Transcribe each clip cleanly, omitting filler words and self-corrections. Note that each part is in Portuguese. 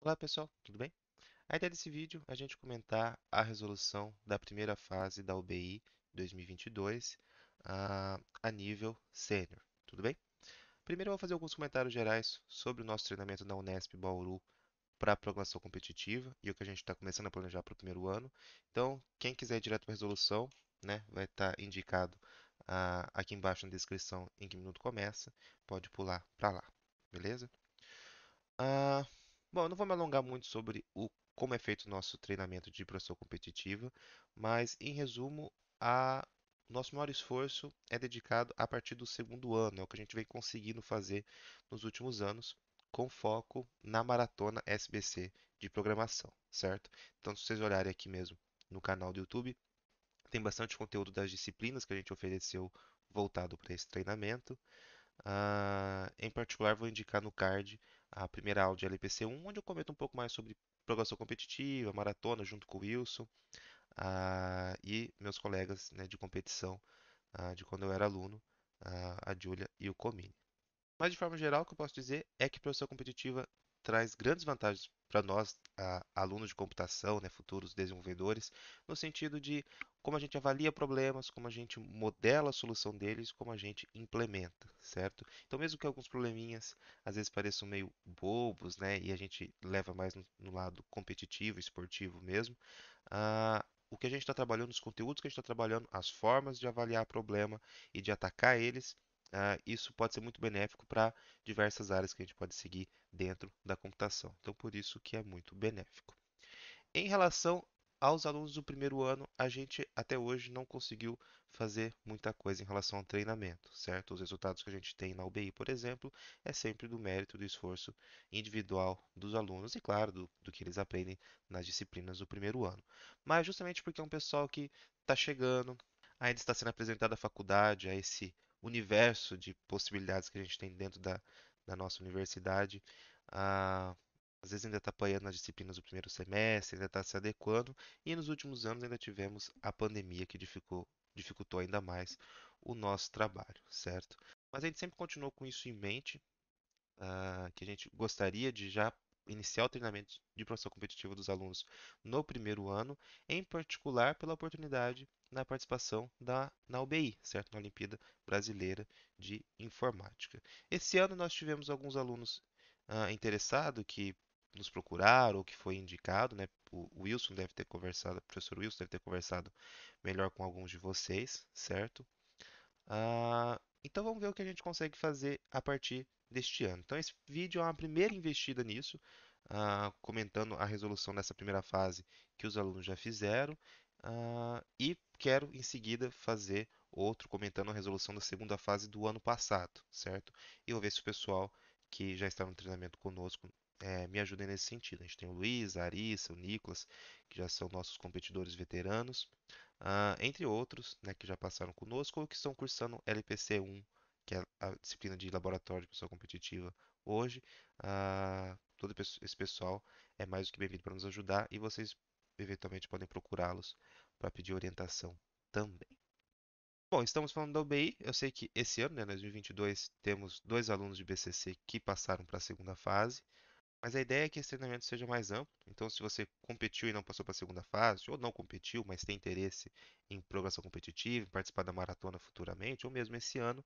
Olá pessoal, tudo bem? A ideia desse vídeo é a gente comentar a resolução da primeira fase da UBI 2022 a nível sênior, tudo bem? Primeiro eu vou fazer alguns comentários gerais sobre o nosso treinamento na Unesp Bauru para programação competitiva e o que a gente está começando a planejar para o primeiro ano. Então, quem quiser ir direto para a resolução, né, vai estar indicado aqui embaixo na descrição em que minuto começa, pode pular para lá, beleza? Ah, bom, eu não vou me alongar muito sobre como é feito o nosso treinamento de professor competitiva, mas em resumo, nosso maior esforço é dedicado a partir do segundo ano, é o que a gente vem conseguindo fazer nos últimos anos, com foco na maratona SBC de programação, certo? Então, se vocês olharem aqui mesmo no canal do YouTube, tem bastante conteúdo das disciplinas que a gente ofereceu voltado para esse treinamento. Em particular, vou indicar no card a primeira aula de LPC 1, onde eu comento um pouco mais sobre programação competitiva, maratona, junto com o Wilson, e meus colegas, né, de competição, de quando eu era aluno, a Júlia e o Comini. Mas, de forma geral, o que eu posso dizer é que professão competitiva traz grandes vantagens para nós, alunos de computação, né, futuros desenvolvedores, no sentido de como a gente avalia problemas, como a gente modela a solução deles, como a gente implementa, certo? Então, mesmo que alguns probleminhas às vezes pareçam meio bobos, né, e a gente leva mais no lado competitivo, esportivo mesmo, o que a gente está trabalhando, os conteúdos que a gente está trabalhando, as formas de avaliar problema e de atacar eles, isso pode ser muito benéfico para diversas áreas que a gente pode seguir dentro da computação. Então, por isso que é muito benéfico. Em relação aos alunos do primeiro ano, a gente até hoje não conseguiu fazer muita coisa em relação ao treinamento, certo? Os resultados que a gente tem na UBI, por exemplo, é sempre do mérito, do esforço individual dos alunos e, claro, do que eles aprendem nas disciplinas do primeiro ano. Mas justamente porque é um pessoal que está chegando, ainda está sendo apresentado à faculdade, a esse universo de possibilidades que a gente tem dentro da nossa universidade. ah, Às vezes ainda está apanhando nas disciplinas do primeiro semestre, ainda está se adequando, e nos últimos anos ainda tivemos a pandemia que dificultou ainda mais o nosso trabalho, certo? Mas a gente sempre continuou com isso em mente, que a gente gostaria de já iniciar o treinamento de professor competitivo dos alunos no primeiro ano, em particular pela oportunidade na participação na UBI, certo? Na Olimpíada Brasileira de Informática. Esse ano nós tivemos alguns alunos interessados que nos procuraram ou que foi indicado, né? O Wilson deve ter conversado, o professor Wilson deve ter conversado melhor com alguns de vocês, certo? Então vamos ver o que a gente consegue fazer a partir deste ano. Então esse vídeo é uma primeira investida nisso, comentando a resolução dessa primeira fase que os alunos já fizeram, e quero em seguida fazer outro comentando a resolução da segunda fase do ano passado, certo? E vou ver se o pessoal que já está no treinamento conosco me ajuda nesse sentido. A gente tem o Luiz, a Arissa, o Nicolas, que já são nossos competidores veteranos, entre outros, né, que já passaram conosco ou que estão cursando LPC 1, que é a disciplina de laboratório de pessoa competitiva hoje. Todo esse pessoal é mais do que bem-vindo para nos ajudar e vocês eventualmente podem procurá-los para pedir orientação também. Bom, estamos falando da UBI. Eu sei que esse ano, né, 2022, temos dois alunos de BCC que passaram para a segunda fase. Mas a ideia é que esse treinamento seja mais amplo. Então, se você competiu e não passou para a segunda fase, ou não competiu, mas tem interesse em programação competitiva, em participar da maratona futuramente, ou mesmo esse ano,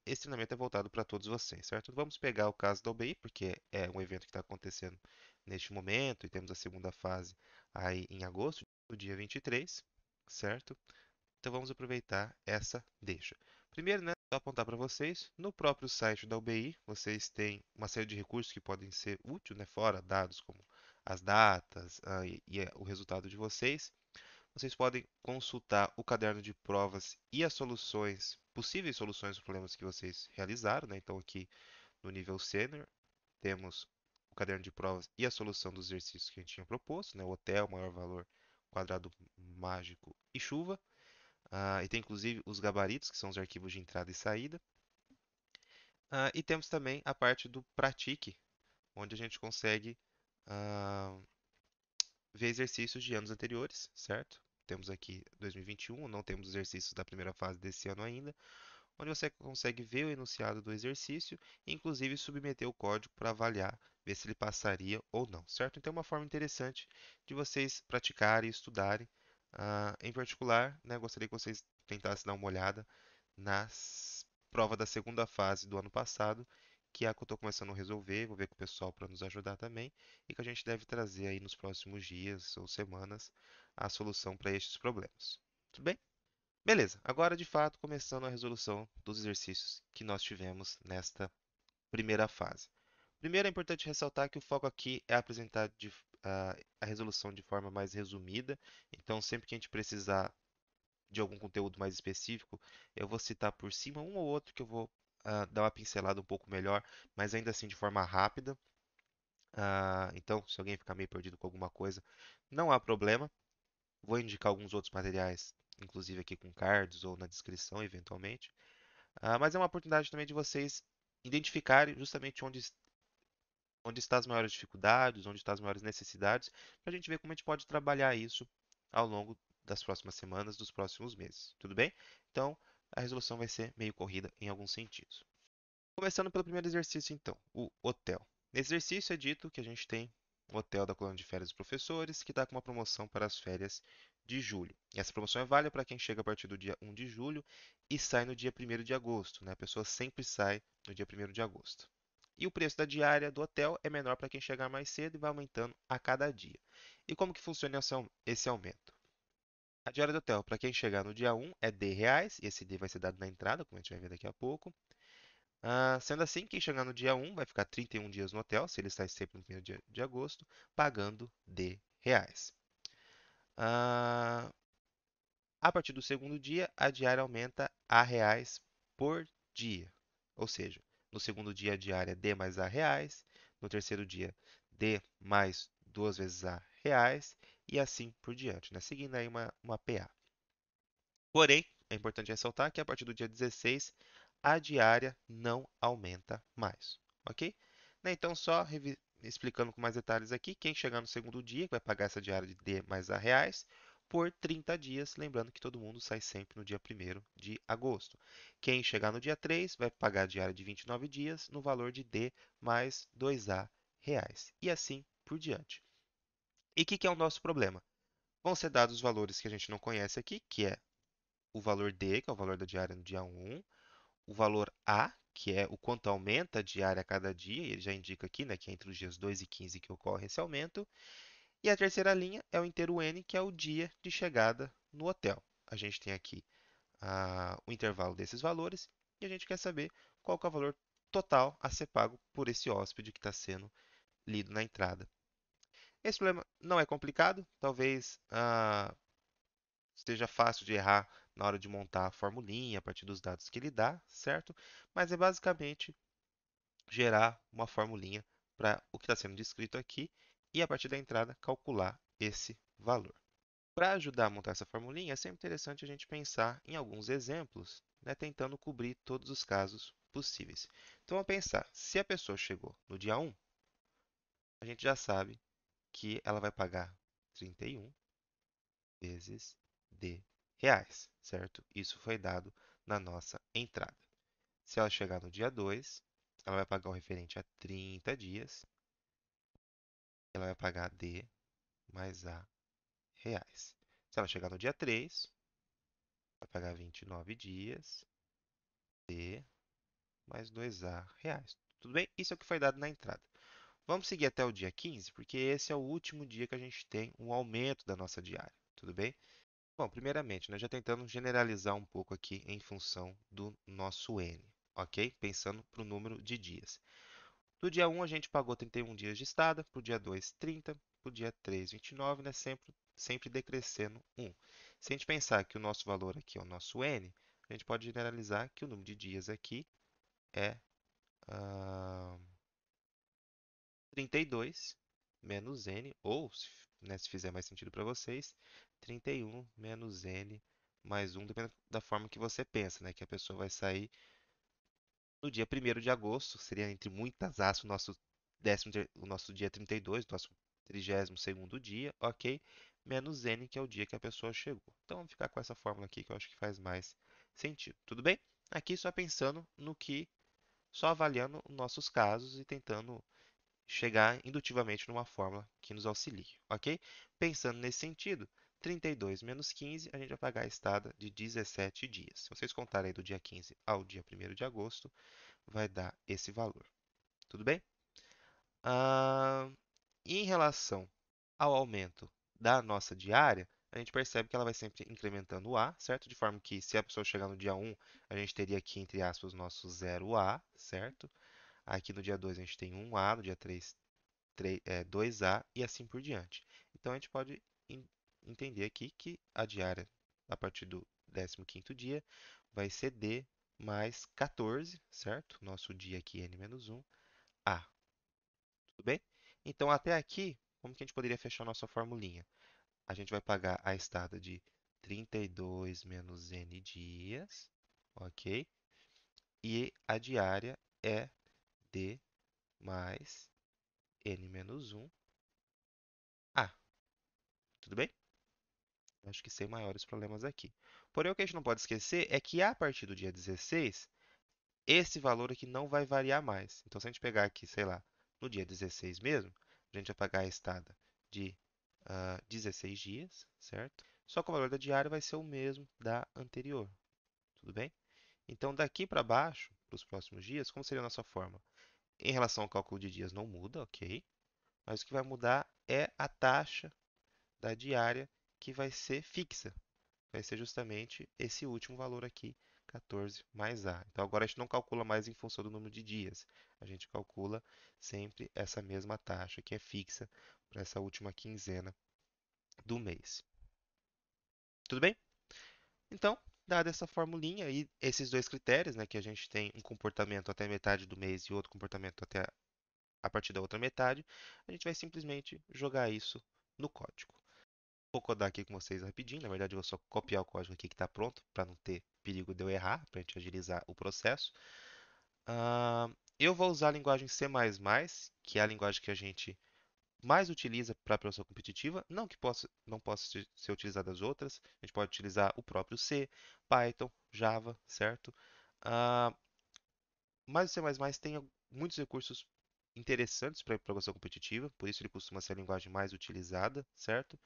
esse treinamento é voltado para todos vocês, certo? Vamos pegar o caso da UBI, porque é um evento que está acontecendo neste momento, e temos a segunda fase aí em agosto, no dia 23, certo? Então vamos aproveitar essa deixa. Primeiro, né, só apontar para vocês, no próprio site da UBI, vocês têm uma série de recursos que podem ser úteis, né, fora dados como as datas, o resultado de vocês. Vocês podem consultar o caderno de provas e as soluções, possíveis soluções dos problemas que vocês realizaram, né? Então aqui no nível sênior temos o caderno de provas e a solução dos exercícios que a gente tinha proposto, né? Hotel, maior valor, quadrado mágico e chuva. E tem inclusive os gabaritos, que são os arquivos de entrada e saída. E temos também a parte do Pratique, onde a gente consegue ah, ver exercícios de anos anteriores, certo? Temos aqui 2021, não temos exercícios da primeira fase desse ano ainda, onde você consegue ver o enunciado do exercício e inclusive submeter o código para avaliar, ver se ele passaria ou não, certo? Então, é uma forma interessante de vocês praticarem e estudarem. Em particular, né, gostaria que vocês tentassem dar uma olhada nas provas da segunda fase do ano passado, que é a que eu estou começando a resolver, vou ver com o pessoal para nos ajudar também, e que a gente deve trazer aí nos próximos dias ou semanas a solução para estes problemas. Tudo bem? Beleza, agora de fato começando a resolução dos exercícios que nós tivemos nesta primeira fase. Primeiro é importante ressaltar que o foco aqui é apresentar a resolução de forma mais resumida, então sempre que a gente precisar de algum conteúdo mais específico, eu vou citar por cima um ou outro que eu vou dar uma pincelada um pouco melhor, mas ainda assim de forma rápida. Então, se alguém ficar meio perdido com alguma coisa, não há problema. Vou indicar alguns outros materiais, inclusive aqui com cards ou na descrição, eventualmente. Mas é uma oportunidade também de vocês identificarem justamente onde estão as maiores dificuldades, onde estão as maiores necessidades, para a gente ver como a gente pode trabalhar isso ao longo das próximas semanas, dos próximos meses. Tudo bem? Então, a resolução vai ser meio corrida em alguns sentidos. Começando pelo primeiro exercício, então, o hotel. Nesse exercício é dito que a gente tem o hotel da colônia de férias dos professores, que está com uma promoção para as férias de julho. E essa promoção é válida para quem chega a partir do dia 1 de julho e sai no dia 1º de agosto, né? A pessoa sempre sai no dia 1º de agosto. E o preço da diária do hotel é menor para quem chegar mais cedo e vai aumentando a cada dia. E como que funciona esse aumento? A diária do hotel, para quem chegar no dia 1, é R$ 10, e esse D vai ser dado na entrada, como a gente vai ver daqui a pouco. Sendo assim, quem chegar no dia 1 vai ficar 31 dias no hotel, se ele sai sempre no 1º dia de agosto, pagando R$ 10. Ah, a partir do segundo dia, a diária aumenta a reais por dia. Ou seja, no segundo dia a diária D mais A reais, no terceiro dia D mais duas vezes A reais e assim por diante, né? Seguindo aí uma PA. Porém, é importante ressaltar que a partir do dia 16 a diária não aumenta mais, ok? Né, então, só explicando com mais detalhes aqui, quem chegar no segundo dia vai pagar essa diária de D mais A reais por 30 dias, lembrando que todo mundo sai sempre no dia 1º de agosto. Quem chegar no dia 3 vai pagar a diária de 29 dias no valor de D mais 2A reais, e assim por diante. E o que é o nosso problema? Vão ser dados os valores que a gente não conhece aqui, que é o valor D, que é o valor da diária no dia 1, o valor A, que é o quanto aumenta a diária a cada dia, e ele já indica aqui, né, que é entre os dias 2 e 15 que ocorre esse aumento. E a terceira linha é o inteiro N, que é o dia de chegada no hotel. A gente tem aqui o intervalo desses valores e a gente quer saber qual que é o valor total a ser pago por esse hóspede que está sendo lido na entrada. Esse problema não é complicado, talvez esteja fácil de errar na hora de montar a formulinha a partir dos dados que ele dá, certo? Mas é basicamente gerar uma formulinha para o que está sendo descrito aqui e, a partir da entrada, calcular esse valor. Para ajudar a montar essa formulinha, é sempre interessante a gente pensar em alguns exemplos, né, tentando cobrir todos os casos possíveis. Então, vamos pensar, se a pessoa chegou no dia 1, a gente já sabe que ela vai pagar 31 vezes D reais, certo? Isso foi dado na nossa entrada. Se ela chegar no dia 2, ela vai pagar o referente a 30 dias. Ela vai pagar D mais A reais. Se ela chegar no dia 3, vai pagar 29 dias, D mais 2A reais. Tudo bem? Isso é o que foi dado na entrada. Vamos seguir até o dia 15, porque esse é o último dia que a gente tem um aumento da nossa diária. Tudo bem? Bom, primeiramente, nós já tentando generalizar um pouco aqui em função do nosso N, ok? Pensando para o número de dias. Do dia 1 a gente pagou 31 dias de estada, para o dia 2, 30, para o dia 3, 29, né? Sempre decrescendo 1. Se a gente pensar que o nosso valor aqui é o nosso N, a gente pode generalizar que o número de dias aqui é 32 menos N, ou, né, se fizer mais sentido para vocês, 31 menos N mais 1, dependendo da forma que você pensa, né? Que a pessoa vai sair no dia 1º de agosto, seria entre muitas aspas o nosso dia 32, o nosso 32º dia, ok? Menos N, que é o dia que a pessoa chegou. Então, vamos ficar com essa fórmula aqui que eu acho que faz mais sentido. Tudo bem? Aqui só pensando no que, só avaliando nossos casos e tentando chegar indutivamente numa fórmula que nos auxilie, ok? Pensando nesse sentido, 32 menos 15, a gente vai pagar a estada de 17 dias. Se vocês contarem do dia 15 ao dia 1º de agosto, vai dar esse valor. Tudo bem? Ah, em relação ao aumento da nossa diária, a gente percebe que ela vai sempre incrementando o A, certo? De forma que se a pessoa chegar no dia 1, a gente teria aqui, entre aspas, nosso 0A, certo? Aqui no dia 2 a gente tem 1A, no dia 3, 2A e assim por diante. Então a gente pode entender aqui que a diária, a partir do 15º dia, vai ser D mais 14, certo? Nosso dia aqui, N-1, A. Tudo bem? Então, até aqui, como que a gente poderia fechar nossa formulinha? A gente vai pagar a estada de 32 menos N dias, ok? E a diária é D mais N menos 1 A. Tudo bem? Acho que sem maiores problemas aqui. Porém, o que a gente não pode esquecer é que a partir do dia 16, esse valor aqui não vai variar mais. Então, se a gente pegar aqui, sei lá, no dia 16 mesmo, a gente vai pagar a estada de 16 dias, certo? Só que o valor da diária vai ser o mesmo da anterior, tudo bem? Então, daqui para baixo, para os próximos dias, como seria a nossa forma? Em relação ao cálculo de dias, não muda, ok? Mas o que vai mudar é a taxa da diária, que vai ser fixa. Vai ser justamente esse último valor aqui, 14 mais A. Então, agora a gente não calcula mais em função do número de dias. A gente calcula sempre essa mesma taxa, que é fixa, para essa última quinzena do mês. Tudo bem? Então, dada essa formulinha e esses dois critérios, né, que a gente tem um comportamento até metade do mês e outro comportamento até a partir da outra metade, a gente vai simplesmente jogar isso no código. Vou codar aqui com vocês rapidinho, na verdade eu vou só copiar o código aqui que está pronto, para não ter perigo de eu errar, para a gente agilizar o processo. Eu vou usar a linguagem C++, que é a linguagem que a gente mais utiliza para a produção competitiva, não que não possa ser utilizada as outras, a gente pode utilizar o próprio C, Python, Java, certo? Ah, mas o C++ tem muitos recursos interessantes para a programação competitiva, por isso ele costuma ser a linguagem mais utilizada, certo?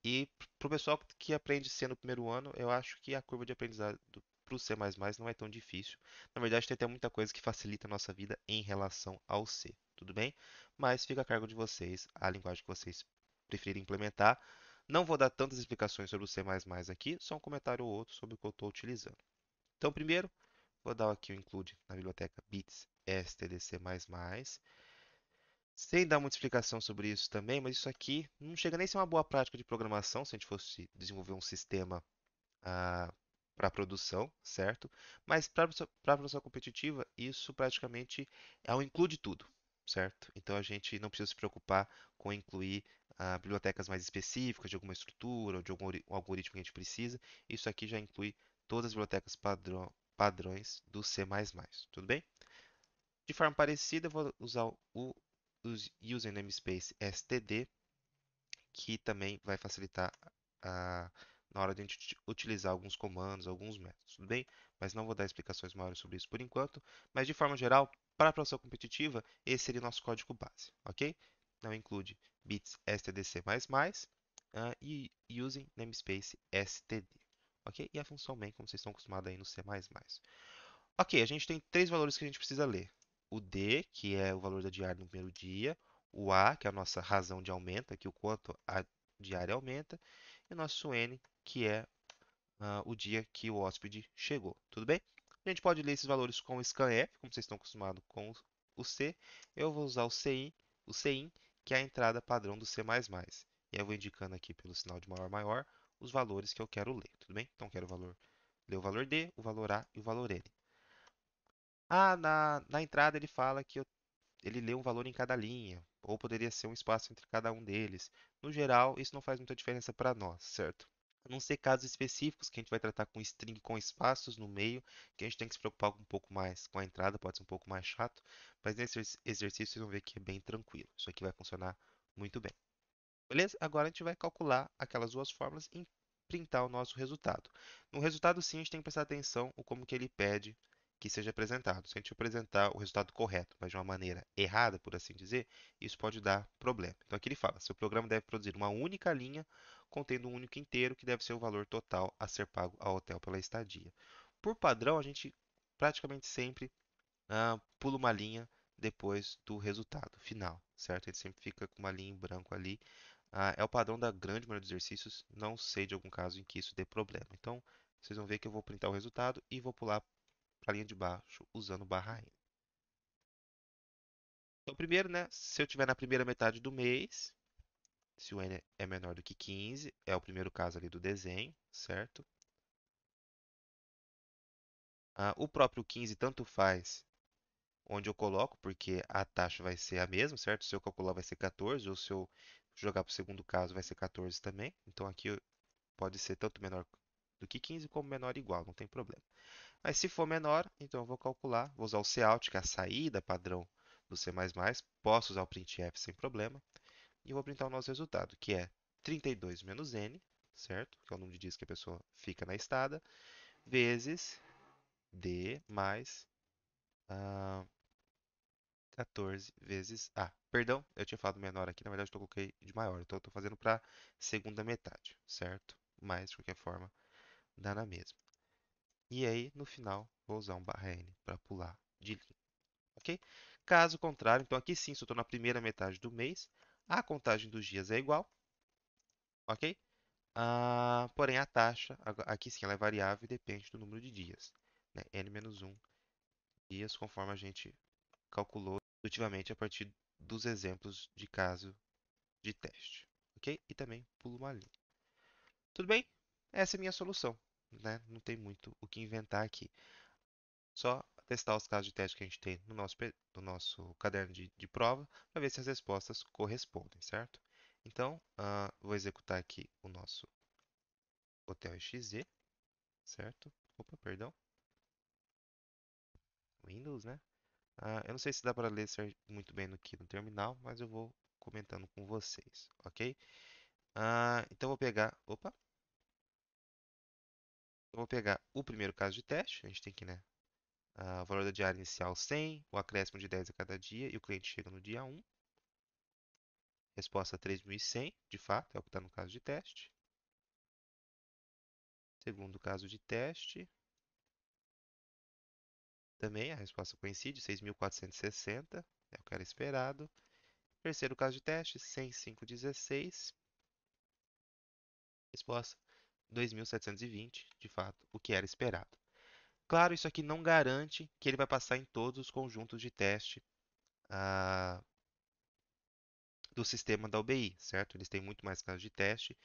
E para o pessoal que aprende C no primeiro ano, eu acho que a curva de aprendizado para o C++ não é tão difícil. Na verdade, tem até muita coisa que facilita a nossa vida em relação ao C, tudo bem? Mas fica a cargo de vocês a linguagem que vocês preferirem implementar. Não vou dar tantas explicações sobre o C++ aqui, só um comentário ou outro sobre o que eu estou utilizando. Então, primeiro, vou dar aqui o include na biblioteca bits stdc++. Sem dar muita explicação sobre isso também, mas isso aqui não chega nem a ser uma boa prática de programação se a gente fosse desenvolver um sistema para produção, certo? Mas para a produção competitiva, isso praticamente é um include tudo, certo? Então a gente não precisa se preocupar com incluir bibliotecas mais específicas de alguma estrutura ou de algum algoritmo que a gente precisa. Isso aqui já inclui todas as bibliotecas padrões do C++, tudo bem? De forma parecida, eu vou usar o user namespace std, que também vai facilitar a, na hora de a gente utilizar alguns comandos, alguns métodos, tudo bem? Mas não vou dar explicações maiores sobre isso por enquanto. Mas de forma geral, para a produção competitiva, esse seria o nosso código base, ok? Não include bits stdc++ e using namespace std, ok? E a função main, como vocês estão acostumados aí no C++. Ok, a gente tem três valores que a gente precisa ler. O D, que é o valor da diária no primeiro dia. O A, que é a nossa razão de aumento, aqui o quanto a diária aumenta. E o nosso N, que é o dia que o hóspede chegou. Tudo bem? A gente pode ler esses valores com o scanf, como vocês estão acostumados com o C. Eu vou usar o CIN, que é a entrada padrão do C++. E eu vou indicando aqui pelo sinal de maior maior os valores que eu quero ler. Tudo bem? Então, eu quero ler o valor D, o valor A e o valor N. Na entrada ele fala que ele lê um valor em cada linha, ou poderia ser um espaço entre cada um deles. No geral, isso não faz muita diferença para nós, certo? A não ser casos específicos que a gente vai tratar com string com espaços no meio, que a gente tem que se preocupar um pouco mais com a entrada, pode ser um pouco mais chato, mas nesse exercício vocês vão ver que é bem tranquilo. Isso aqui vai funcionar muito bem. Beleza? Agora a gente vai calcular aquelas duas fórmulas e printar o nosso resultado. No resultado, sim, a gente tem que prestar atenção em como que ele pede que seja apresentado. Se a gente apresentar o resultado correto, mas de uma maneira errada, por assim dizer, isso pode dar problema. Então aqui ele fala: seu programa deve produzir uma única linha contendo um único inteiro que deve ser o valor total a ser pago ao hotel pela estadia. Por padrão, a gente praticamente sempre pula uma linha depois do resultado final, certo? Ele sempre fica com uma linha em branco ali. É o padrão da grande maioria dos exercícios. Não sei de algum caso em que isso dê problema. Então, vocês vão ver que eu vou printar o resultado e vou pular para a linha de baixo usando barra N. Então, primeiro, né, se eu tiver na primeira metade do mês, se o N é menor do que 15, é o primeiro caso ali do desenho, certo? O próprio 15 tanto faz onde eu coloco, porque a taxa vai ser a mesma, certo? Se eu calcular vai ser 14, ou se eu jogar para o segundo caso vai ser 14 também. Então aqui pode ser tanto menor do que 15 como menor ou igual, não tem problema. Mas se for menor, então eu vou calcular, vou usar o cout, que é a saída padrão do C++, posso usar o printf sem problema, e vou printar o nosso resultado, que é 32 menos n, certo? Que é o número de dias que a pessoa fica na estada, vezes d mais ah, 14 vezes. Perdão, eu tinha falado menor aqui, na verdade eu coloquei de maior, então eu estou fazendo para segunda metade, certo? Mas, de qualquer forma, dá na mesma. E aí, no final, vou usar um barra N para pular de linha, ok? Caso contrário, então aqui sim, se eu estou na primeira metade do mês, a contagem dos dias é igual, ok? Porém, a taxa, aqui sim, ela é variável e depende do número de dias, né? N-1 dias, conforme a gente calculou intuitivamente a partir dos exemplos de caso de teste, ok? E também pulo uma linha. Tudo bem? Essa é a minha solução, né? Não tem muito o que inventar aqui. Só testar os casos de teste que a gente tem no nosso caderno de prova para ver se as respostas correspondem, certo? Então, vou executar aqui o nosso Hotel XZ, certo? Opa, perdão. Windows, né? Eu não sei se dá para ler muito bem aqui no terminal, mas eu vou comentando com vocês, ok? Então, vou pegar. Opa! Eu vou pegar o primeiro caso de teste. A gente tem que, né? O valor da diária inicial 100, o acréscimo de 10 a cada dia e o cliente chega no dia 1. Resposta 3.100, de fato, é o que está no caso de teste. Segundo caso de teste, também a resposta coincide, 6.460, é o que era esperado. Terceiro caso de teste, 100.516, resposta 2.720, de fato, o que era esperado. Claro, isso aqui não garante que ele vai passar em todos os conjuntos de teste ah, do sistema da UBI, certo? Eles têm muito mais casos de teste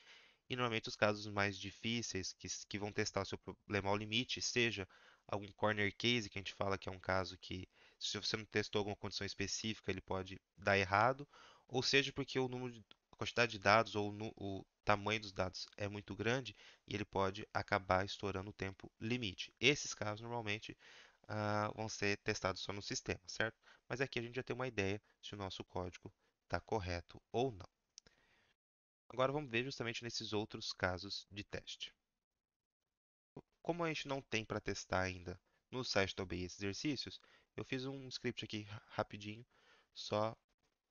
e normalmente os casos mais difíceis que vão testar o seu problema ao limite, seja algum corner case, que a gente fala que é um caso que se você não testou alguma condição específica, ele pode dar errado, ou seja porque a quantidade de dados ou o tamanho dos dados é muito grande e ele pode acabar estourando o tempo limite. Esses casos normalmente vão ser testados só no sistema, certo? Mas aqui a gente já tem uma ideia se o nosso código está correto ou não. Agora vamos ver justamente nesses outros casos de teste. Como a gente não tem para testar ainda no site da OBI esses exercícios, eu fiz um script aqui rapidinho, só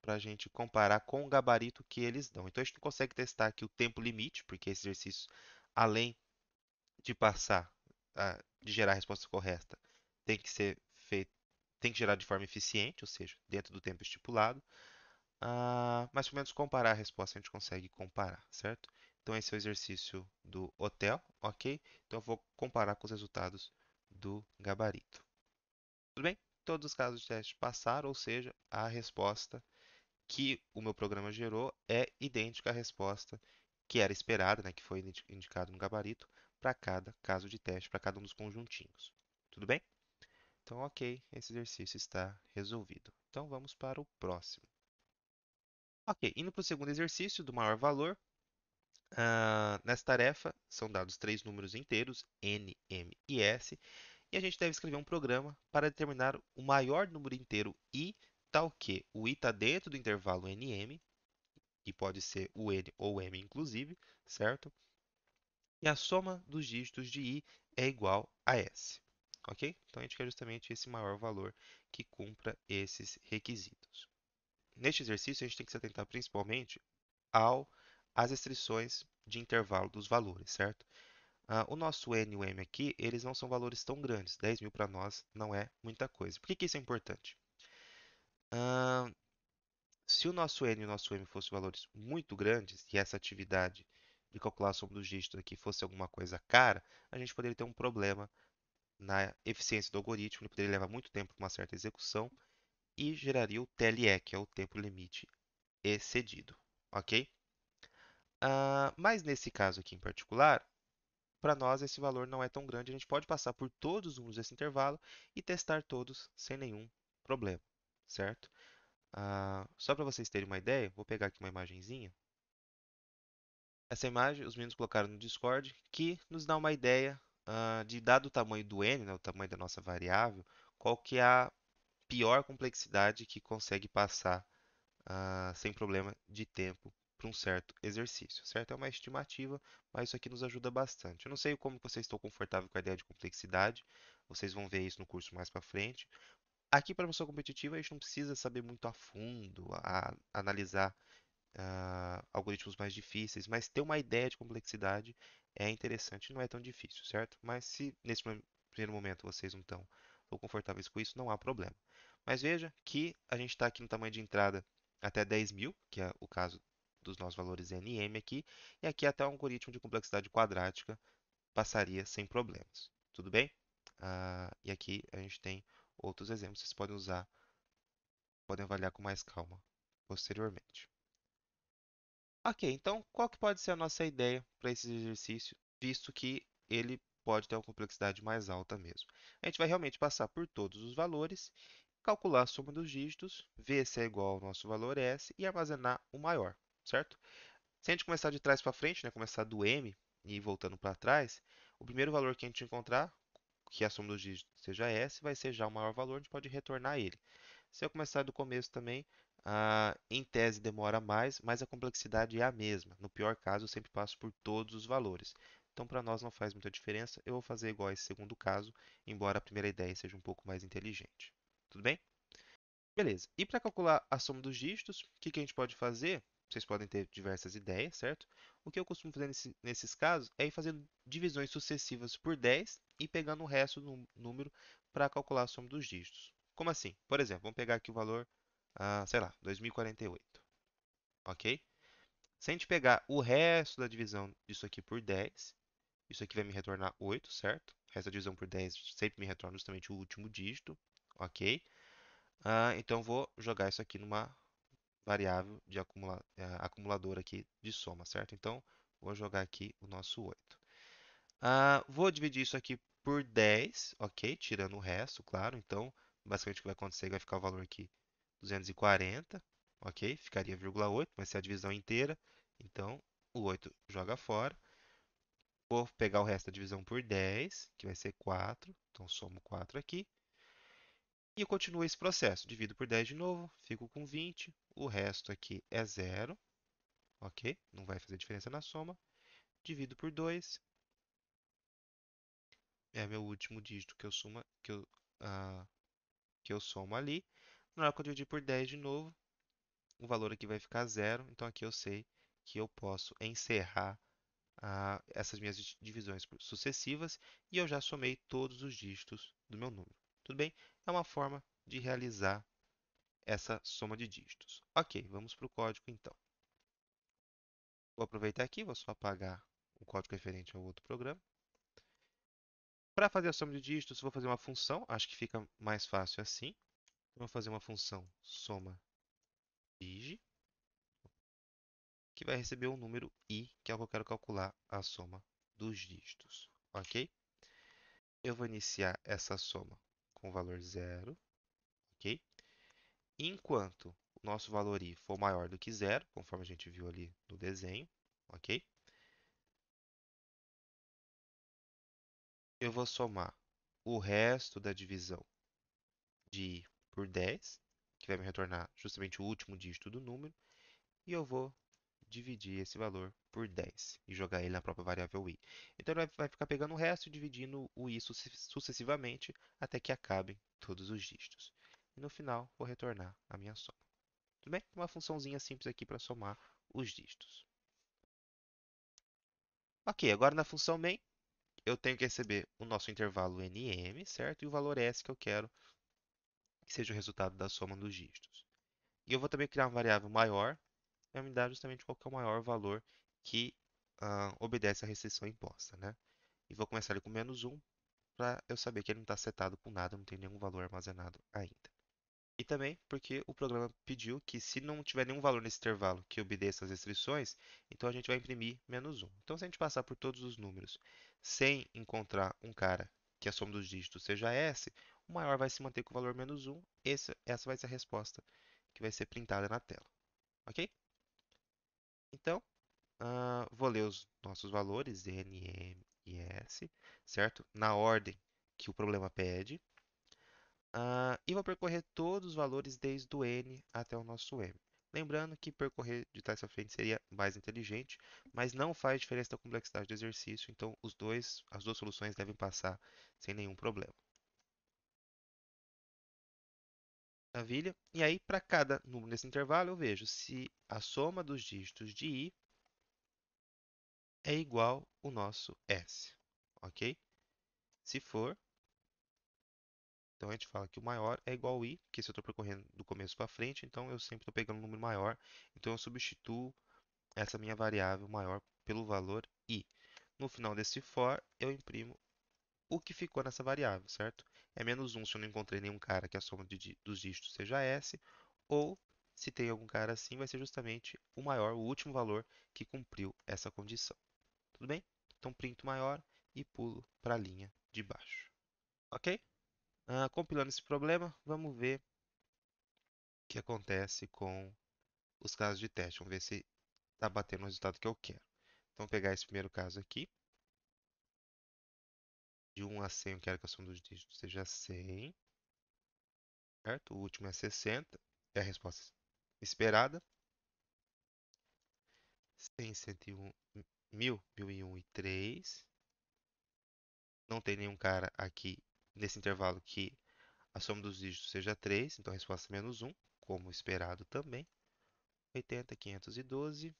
para a gente comparar com o gabarito que eles dão. Então a gente não consegue testar aqui o tempo limite, porque esse exercício, além de passar, de gerar a resposta correta, tem que ser feito, tem que gerar de forma eficiente, ou seja, dentro do tempo estipulado. Mas pelo menos comparar a resposta a gente consegue comparar, certo? Então esse é o exercício do hotel, ok? Então eu vou comparar com os resultados do gabarito. Tudo bem? Todos os casos de teste passaram, ou seja, a resposta que o meu programa gerou é idêntica à resposta que era esperada, né, que foi indicado no gabarito, para cada caso de teste, para cada um dos conjuntinhos. Tudo bem? Então, ok, esse exercício está resolvido. Então, vamos para o próximo. Ok, indo para o segundo exercício do maior valor, nessa tarefa são dados três números inteiros, n, m e s, e a gente deve escrever um programa para determinar o maior número inteiro i, tal que o i está dentro do intervalo nm, e pode ser o n ou o m inclusive, certo? E a soma dos dígitos de i é igual a s. ok? Então a gente quer justamente esse maior valor que cumpra esses requisitos. Neste exercício, a gente tem que se atentar principalmente ao às restrições de intervalo dos valores, certo? O nosso N e o M aqui, eles não são valores tão grandes. 10.000 para nós não é muita coisa. Por que que isso é importante? Ah, se o nosso N e o nosso M fossem valores muito grandes, e essa atividade de calcular a soma dos dígitos aqui fosse alguma coisa cara, a gente poderia ter um problema na eficiência do algoritmo, ele poderia levar muito tempo para uma certa execução e geraria o TLE, que é o tempo limite excedido, ok? Mas nesse caso aqui em particular, para nós esse valor não é tão grande, a gente pode passar por todos os números desse intervalo e testar todos sem nenhum problema, certo? Só para vocês terem uma ideia, vou pegar aqui uma imagenzinha. Essa imagem os meninos colocaram no Discord, que nos dá uma ideia de, dado o tamanho do n, né, o tamanho da nossa variável, qual que é a pior complexidade que consegue passar sem problema de tempo para um certo exercício, certo? É uma estimativa, mas isso aqui nos ajuda bastante. Eu não sei como vocês estão confortáveis com a ideia de complexidade, vocês vão ver isso no curso mais para frente. Aqui para a professor competitiva, a gente não precisa saber muito a fundo, analisar algoritmos mais difíceis, mas ter uma ideia de complexidade é interessante, não é tão difícil, certo? Mas se nesse primeiro momento vocês não estão confortáveis com isso, não há problema. Mas veja que a gente está aqui no tamanho de entrada até 10.000, que é o caso dos nossos valores n e m aqui, e aqui até um algoritmo de complexidade quadrática passaria sem problemas. Tudo bem? E aqui a gente tem outros exemplos, vocês podem usar, podem avaliar com mais calma posteriormente. Ok, então qual que pode ser a nossa ideia para esse exercício, visto que ele pode ter uma complexidade mais alta mesmo? A gente vai realmente passar por todos os valores, calcular a soma dos dígitos, ver se é igual ao nosso valor S e armazenar o maior, certo? Se a gente começar de trás para frente, né, começar do M e ir voltando para trás, o primeiro valor que a gente encontrar, que a soma dos dígitos seja S, vai ser já o maior valor, a gente pode retornar ele. Se eu começar do começo também, em tese demora mais, mas a complexidade é a mesma. No pior caso, eu sempre passo por todos os valores. Então, para nós não faz muita diferença. Eu vou fazer igual a esse segundo caso, embora a primeira ideia seja um pouco mais inteligente. Tudo bem? Beleza. E para calcular a soma dos dígitos, o que que a gente pode fazer? Vocês podem ter diversas ideias, certo? O que eu costumo fazer nesses casos é ir fazendo divisões sucessivas por 10 e pegando o resto do número para calcular a soma dos dígitos. Como assim? Por exemplo, vamos pegar aqui o valor, sei lá, 2048, ok? Se a gente pegar o resto da divisão disso aqui por 10, isso aqui vai me retornar 8, certo? O resto da divisão por 10 sempre me retorna justamente o último dígito, ok? Então, vou jogar isso aqui numa variável de acumulador aqui de soma, certo? Então, vou jogar aqui o nosso 8. Vou dividir isso aqui por 10, ok? Tirando o resto, claro. Então, basicamente o que vai acontecer é que vai ficar o valor aqui 240, ok? Ficaria vírgula 8, vai ser a divisão inteira. Então, o 8 joga fora. Vou pegar o resto da divisão por 10, que vai ser 4. Então, somo 4 aqui. E eu continuo esse processo. Divido por 10 de novo, fico com 20. O resto aqui é zero, ok? Não vai fazer diferença na soma. Divido por 2, é meu último dígito que eu somo ali. Na hora que eu dividir por 10 de novo, o valor aqui vai ficar zero. Então aqui eu sei que eu posso encerrar essas minhas divisões sucessivas e eu já somei todos os dígitos do meu número. Tudo bem? É uma forma de realizar essa soma de dígitos. Ok, vamos para o código então. Vou aproveitar aqui, vou só apagar o código referente ao outro programa. Para fazer a soma de dígitos, vou fazer uma função, acho que fica mais fácil assim. Vou fazer uma função soma dig, que vai receber o número i, que é o que eu quero calcular a soma dos dígitos, ok? Eu vou iniciar essa soma com o valor zero, ok? Enquanto o nosso valor i for maior do que zero, conforme a gente viu ali no desenho, ok? Eu vou somar o resto da divisão de i por 10, que vai me retornar justamente o último dígito do número, e eu vou dividir esse valor por 10 e jogar ele na própria variável i. Então ele vai ficar pegando o resto e dividindo o i sucessivamente até que acabem todos os dígitos. E no final, vou retornar a minha soma. Tudo bem? Uma funçãozinha simples aqui para somar os dígitos. Ok, agora na função main, eu tenho que receber o nosso intervalo nm, certo? E o valor s que eu quero que seja o resultado da soma dos dígitos. E eu vou também criar uma variável maior, e vai me dar justamente qual que é o maior valor que obedece à restrição imposta, né? E vou começar ele com -1, para eu saber que ele não está setado com nada, não tem nenhum valor armazenado ainda. E também porque o programa pediu que se não tiver nenhum valor nesse intervalo que obedeça às restrições, então a gente vai imprimir -1. Então se a gente passar por todos os números sem encontrar um cara que a soma dos dígitos seja S, o maior vai se manter com o valor -1. Essa vai ser a resposta que vai ser printada na tela. Ok? Então, vou ler os nossos valores, N, M e S, certo? Na ordem que o problema pede. E vou percorrer todos os valores desde o N até o nosso M. Lembrando que percorrer de trás para frente seria mais inteligente, mas não faz diferença da complexidade do exercício, então as duas soluções devem passar sem nenhum problema. Maravilha? E aí, para cada número nesse intervalo, eu vejo se a soma dos dígitos de i é igual ao nosso s. Ok? Se for, então a gente fala que o maior é igual a i, porque se eu estou percorrendo do começo para frente, então eu sempre estou pegando um número maior, então eu substituo essa minha variável maior pelo valor i. No final desse for, eu imprimo o que ficou nessa variável, certo? É -1 se eu não encontrei nenhum cara que a soma dos dígitos seja s, ou se tem algum cara assim, vai ser justamente o maior, o último valor que cumpriu essa condição. Tudo bem? Então, printo maior e pulo para a linha de baixo. Ok? Compilando esse problema, vamos ver o que acontece com os casos de teste. Vamos ver se está batendo o resultado que eu quero. Então, vou pegar esse primeiro caso aqui. De 1 a 100, eu quero que a soma dos dígitos seja 100, certo? O último é 60, é a resposta esperada. 100, 101, 1000, 1001 e 3. Não tem nenhum cara aqui nesse intervalo que a soma dos dígitos seja 3, então a resposta é -1, como esperado também. 80, 512,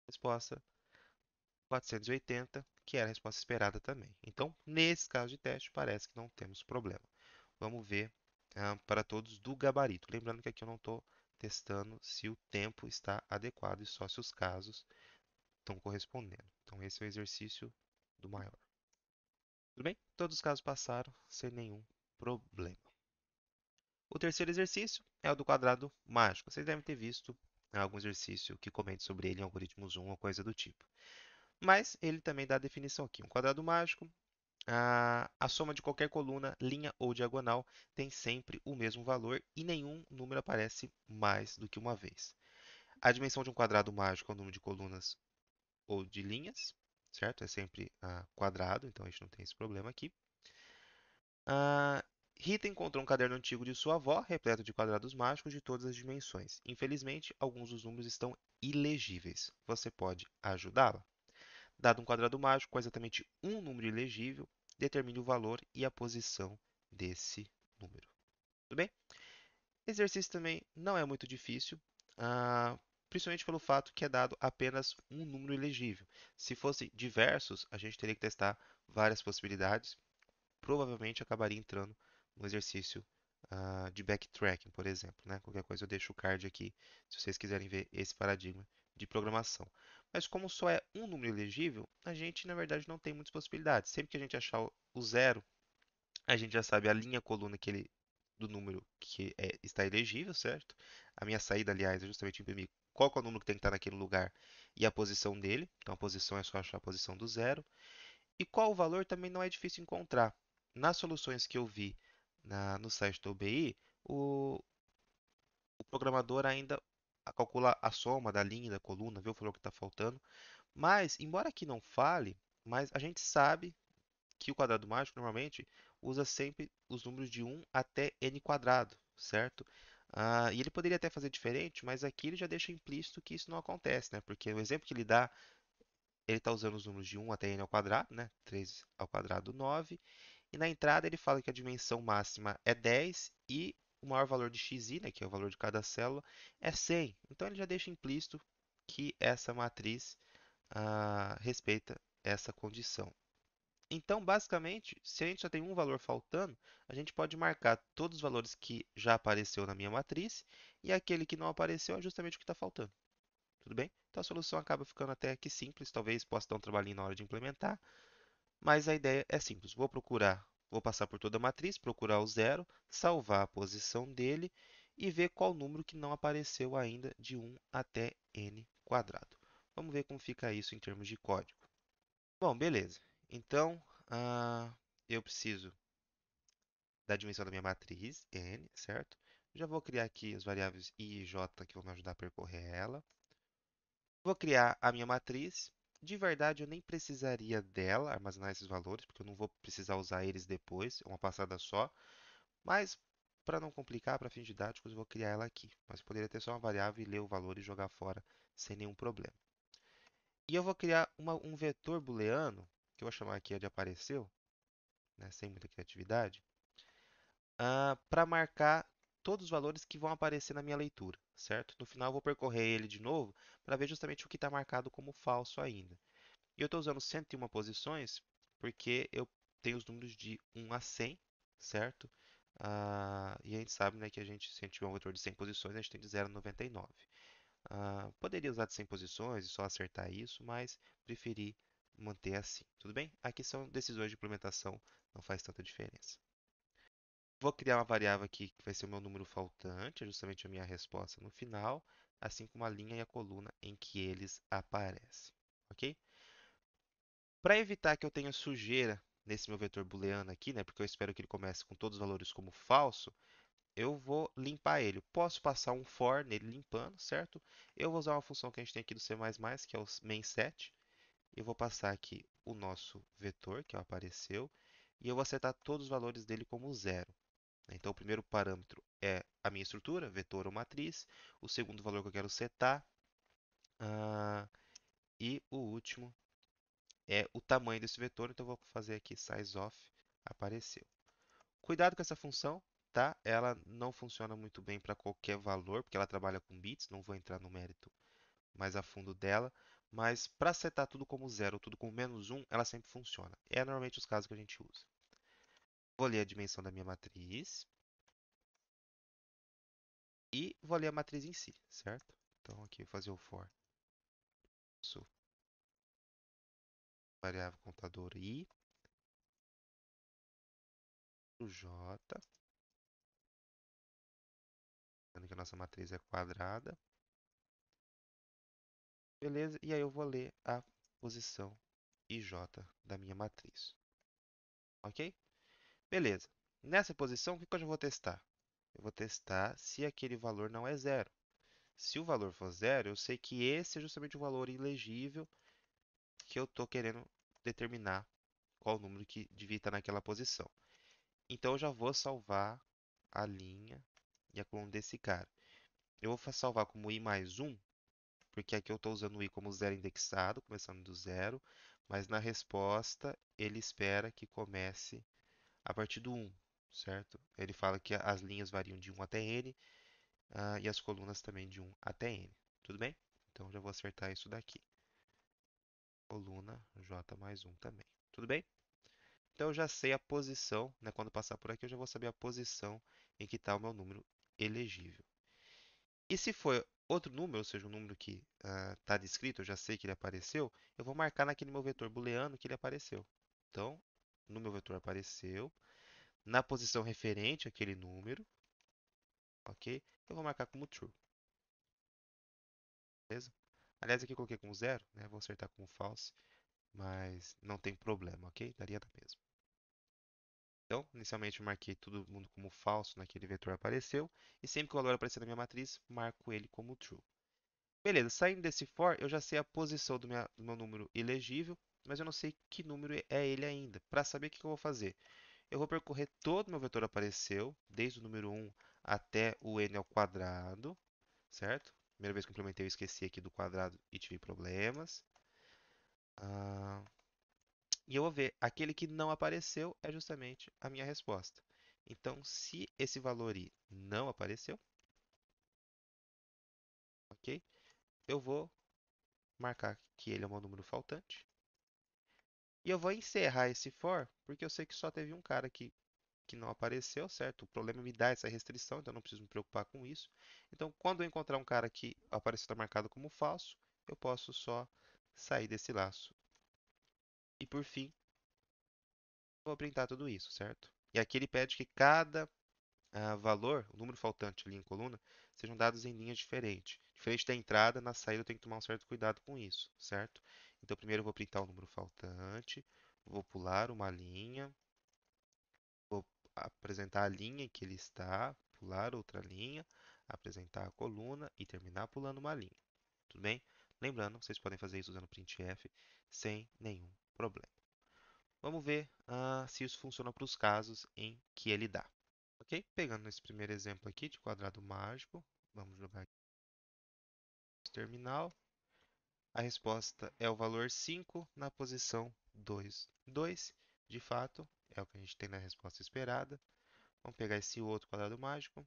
resposta 480, que era a resposta esperada também. Então, nesse caso de teste, parece que não temos problema. Vamos ver para todos do gabarito. Lembrando que aqui eu não estou testando se o tempo está adequado e só se os casos estão correspondendo. Então, esse é o exercício do maior. Tudo bem? Todos os casos passaram sem nenhum problema. O terceiro exercício é o do quadrado mágico. Vocês devem ter visto algum exercício que comente sobre ele em algoritmos 1 ou coisa do tipo. Mas ele também dá a definição aqui. Um quadrado mágico, a soma de qualquer coluna, linha ou diagonal tem sempre o mesmo valor e nenhum número aparece mais do que uma vez. A dimensão de um quadrado mágico é o número de colunas ou de linhas, certo? É sempre quadrado, então a gente não tem esse problema aqui. Rita encontrou um caderno antigo de sua avó, repleto de quadrados mágicos de todas as dimensões. Infelizmente, alguns dos números estão ilegíveis. Você pode ajudá-la? Dado um quadrado mágico com exatamente um número ilegível, determine o valor e a posição desse número. Tudo bem? Exercício também não é muito difícil, principalmente pelo fato que é dado apenas um número ilegível. Se fossem diversos, a gente teria que testar várias possibilidades. Provavelmente acabaria entrando no exercício de backtracking, por exemplo, né? Qualquer coisa eu deixo o card aqui, se vocês quiserem ver esse paradigma de programação. Mas como só é um número elegível, a gente, na verdade, não tem muitas possibilidades. Sempre que a gente achar o zero, a gente já sabe a linha, coluna do número que está elegível, certo? A minha saída, aliás, é justamente imprimir qual que é o número que tem que estar naquele lugar e a posição dele. Então, a posição é só achar a posição do zero. E qual o valor também não é difícil encontrar. Nas soluções que eu vi no site do OBI, o programador ainda calcula a soma da linha, da coluna, vê o valor que está faltando. Mas, embora aqui não fale, mas a gente sabe que o quadrado mágico normalmente usa sempre os números de 1 até n quadrado, certo? E ele poderia até fazer diferente, mas aqui ele já deixa implícito que isso não acontece, né? Porque o exemplo que ele dá, ele está usando os números de 1 até n ao quadrado, né? 3 ao quadrado, 9. E na entrada ele fala que a dimensão máxima é 10 e o maior valor de xi, né, que é o valor de cada célula, é 100. Então ele já deixa implícito que essa matriz respeita essa condição. Então, basicamente, se a gente só tem um valor faltando, a gente pode marcar todos os valores que já apareceu na minha matriz e aquele que não apareceu é justamente o que está faltando. Tudo bem? Então a solução acaba ficando até que simples, talvez possa dar um trabalhinho na hora de implementar, mas a ideia é simples. Vou passar por toda a matriz, procurar o zero, salvar a posição dele e ver qual número que não apareceu ainda de 1 até n quadrado. Vamos ver como fica isso em termos de código. Bom, beleza. Então, eu preciso da dimensão da minha matriz, n, certo? Já vou criar aqui as variáveis i e j que vão me ajudar a percorrer ela. Vou criar a minha matriz. De verdade, eu nem precisaria dela armazenar esses valores, porque eu não vou precisar usar eles depois, é uma passada só. Mas, para não complicar, para fins didáticos, eu vou criar ela aqui. Mas eu poderia ter só uma variável e ler o valor e jogar fora sem nenhum problema. E eu vou criar um vetor booleano, que eu vou chamar aqui de apareceu, né, sem muita criatividade, para marcar todos os valores que vão aparecer na minha leitura, certo? No final, eu vou percorrer ele de novo para ver justamente o que está marcado como falso ainda. E eu estou usando 101 posições porque eu tenho os números de 1 a 100, certo? E a gente sabe, né, que se a gente tiver um vetor de 100 posições, a gente tem de 0 a 99. Poderia usar de 100 posições e só acertar isso, mas preferi manter assim. Tudo bem? Aqui são decisões de implementação, não faz tanta diferença. Vou criar uma variável aqui que vai ser o meu número faltante, é justamente a minha resposta no final, assim como a linha e a coluna em que eles aparecem. Ok? Para evitar que eu tenha sujeira nesse meu vetor booleano aqui, né, porque eu espero que ele comece com todos os valores como falso, eu vou limpar ele. Eu posso passar um for nele limpando, certo? Eu vou usar uma função que a gente tem aqui do C++, que é o main_set. Eu vou passar aqui o nosso vetor, que apareceu, e eu vou setar todos os valores dele como zero. Então, o primeiro parâmetro é a minha estrutura, vetor ou matriz. O segundo valor que eu quero setar. E o último é o tamanho desse vetor. Então, eu vou fazer aqui sizeOf, apareceu. Cuidado com essa função, tá? Ela não funciona muito bem para qualquer valor, porque ela trabalha com bits. Não vou entrar no mérito mais a fundo dela. Mas para setar tudo como zero, tudo como menos um, ela sempre funciona. É normalmente os casos que a gente usa. Vou ler a dimensão da minha matriz. E vou ler a matriz em si, certo? Então aqui eu vou fazer o for isso, variável contador i, o j, lembrando que a nossa matriz é quadrada, beleza? E aí eu vou ler a posição ij da minha matriz, ok? Beleza. Nessa posição, o que eu já vou testar? Eu vou testar se aquele valor não é zero. Se o valor for zero, eu sei que esse é justamente o valor ilegível que eu estou querendo determinar qual o número que devia estar naquela posição. Então, eu já vou salvar a linha e a coluna desse cara. Eu vou salvar como i mais 1, porque aqui eu estou usando o i como zero indexado, começando do zero, mas na resposta ele espera que comece a partir do 1, certo? Ele fala que as linhas variam de 1 até n, e as colunas também de 1 até n. Tudo bem? Então já vou acertar isso daqui. Coluna j mais 1 também. Tudo bem? Então eu já sei a posição, né? Quando passar por aqui, eu já vou saber a posição em que está o meu número elegível. E se for outro número, ou seja, um número que está descrito, eu já sei que ele apareceu, eu vou marcar naquele meu vetor booleano que ele apareceu. Então, no meu vetor apareceu, na posição referente àquele número, ok? Eu vou marcar como true, beleza? Aliás, aqui eu coloquei como zero, né? Vou acertar como false, mas não tem problema, ok? Daria na mesma. Então, inicialmente eu marquei todo mundo como falso naquele vetor apareceu, e sempre que o valor aparecer na minha matriz, marco ele como true. Beleza, saindo desse for, eu já sei a posição do meu número elegível, mas eu não sei que número é ele ainda. Para saber o que eu vou fazer? Eu vou percorrer todo o meu vetor apareceu, desde o número 1 até o n ao quadrado, certo? Primeira vez que eu implementei, eu esqueci aqui do quadrado e tive problemas. Ah, e eu vou ver, aquele que não apareceu é justamente a minha resposta. Então, se esse valor i não apareceu, ok? Eu vou marcar que ele é o meu número faltante. E eu vou encerrar esse for, porque eu sei que só teve um cara que não apareceu, certo? O problema me dá essa restrição, então eu não preciso me preocupar com isso. Então, quando eu encontrar um cara que apareceu está marcado como falso, eu posso só sair desse laço. E por fim, vou printar tudo isso, certo? E aqui ele pede que cada valor, o número faltante ali em coluna, sejam dados em linhas diferentes. Diferente da entrada, na saída eu tenho que tomar um certo cuidado com isso, certo? Então, primeiro eu vou printar o número faltante, vou pular uma linha, vou apresentar a linha em que ele está, pular outra linha, apresentar a coluna e terminar pulando uma linha. Tudo bem? Lembrando, vocês podem fazer isso usando printf sem nenhum problema. Vamos ver se isso funciona para os casos em que ele dá. Ok? Pegando esse primeiro exemplo aqui de quadrado mágico, vamos jogar aqui no terminal. A resposta é o valor 5 na posição 2, 2. De fato, é o que a gente tem na resposta esperada. Vamos pegar esse outro quadrado mágico.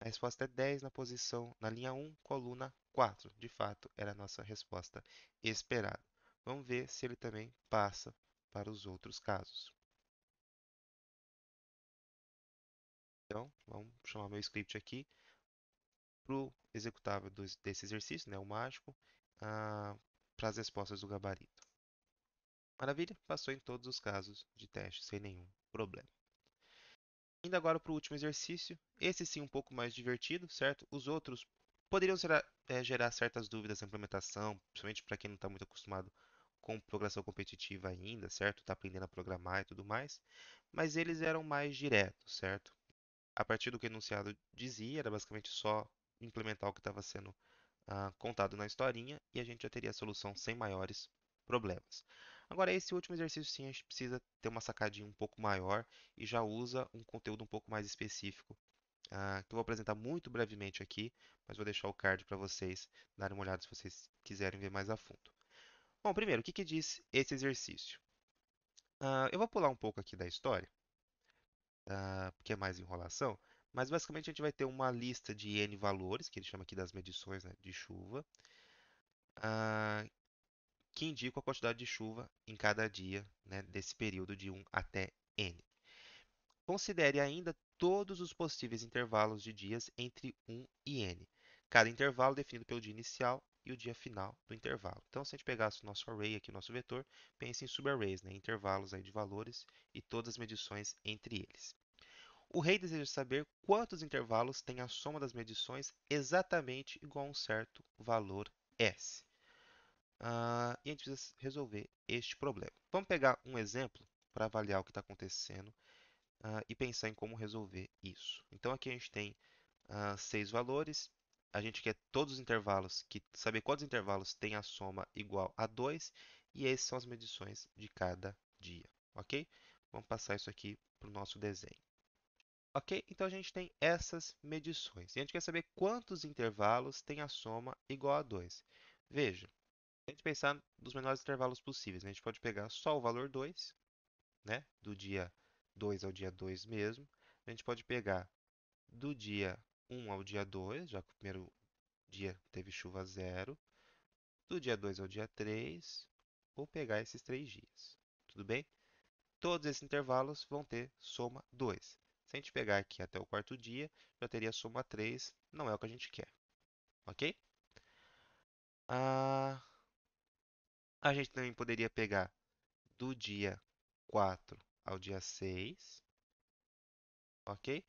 A resposta é 10 na posição, na linha 1, coluna 4. De fato, era a nossa resposta esperada. Vamos ver se ele também passa para os outros casos. Então, vamos chamar meu script aqui para o executável desse exercício, né, o mágico, para as respostas do gabarito. Maravilha, passou em todos os casos de teste sem nenhum problema. Indo agora para o último exercício, esse sim um pouco mais divertido, certo? Os outros poderiam gerar certas dúvidas na implementação, principalmente para quem não está muito acostumado com programação competitiva ainda, certo? Está aprendendo a programar e tudo mais, mas eles eram mais diretos, certo? A partir do que o enunciado dizia, era basicamente só implementar o que estava sendo contado na historinha e a gente já teria a solução sem maiores problemas. Agora, esse último exercício, sim, a gente precisa ter uma sacadinha um pouco maior e já usa um conteúdo um pouco mais específico, que eu vou apresentar muito brevemente aqui, mas vou deixar o card para vocês darem uma olhada se vocês quiserem ver mais a fundo. Bom, primeiro, o que diz esse exercício? Eu vou pular um pouco aqui da história, porque é mais enrolação, mas basicamente a gente vai ter uma lista de N valores, que ele chama aqui das medições, né, de chuva, ah, que indicam a quantidade de chuva em cada dia, né, desse período de 1 até N. Considere ainda todos os possíveis intervalos de dias entre 1 e N. Cada intervalo definido pelo dia inicial e o dia final do intervalo. Então, se a gente pegasse o nosso array aqui, nosso vetor, pense em subarrays, né, intervalos aí de valores e todas as medições entre eles. O rei deseja saber quantos intervalos tem a soma das medições exatamente igual a um certo valor S. E a gente precisa resolver este problema. Vamos pegar um exemplo para avaliar o que está acontecendo e pensar em como resolver isso. Então, aqui a gente tem 6 valores. A gente quer todos os intervalos, saber quantos intervalos tem a soma igual a 2. E essas são as medições de cada dia. Ok? Vamos passar isso aqui para o nosso desenho. Ok? Então, a gente tem essas medições. E a gente quer saber quantos intervalos tem a soma igual a 2. Veja, se a gente pensar nos menores intervalos possíveis, a gente pode pegar só o valor 2, né? Do dia 2 ao dia 2 mesmo. A gente pode pegar do dia 1 ao dia 2, já que o primeiro dia teve chuva zero. Do dia 2 ao dia 3, ou pegar esses 3 dias. Tudo bem? Todos esses intervalos vão ter soma 2. Se a gente pegar aqui até o quarto dia, já teria soma 3. Não é o que a gente quer. Ok? Ah, a gente também poderia pegar do dia 4 ao dia 6, ok?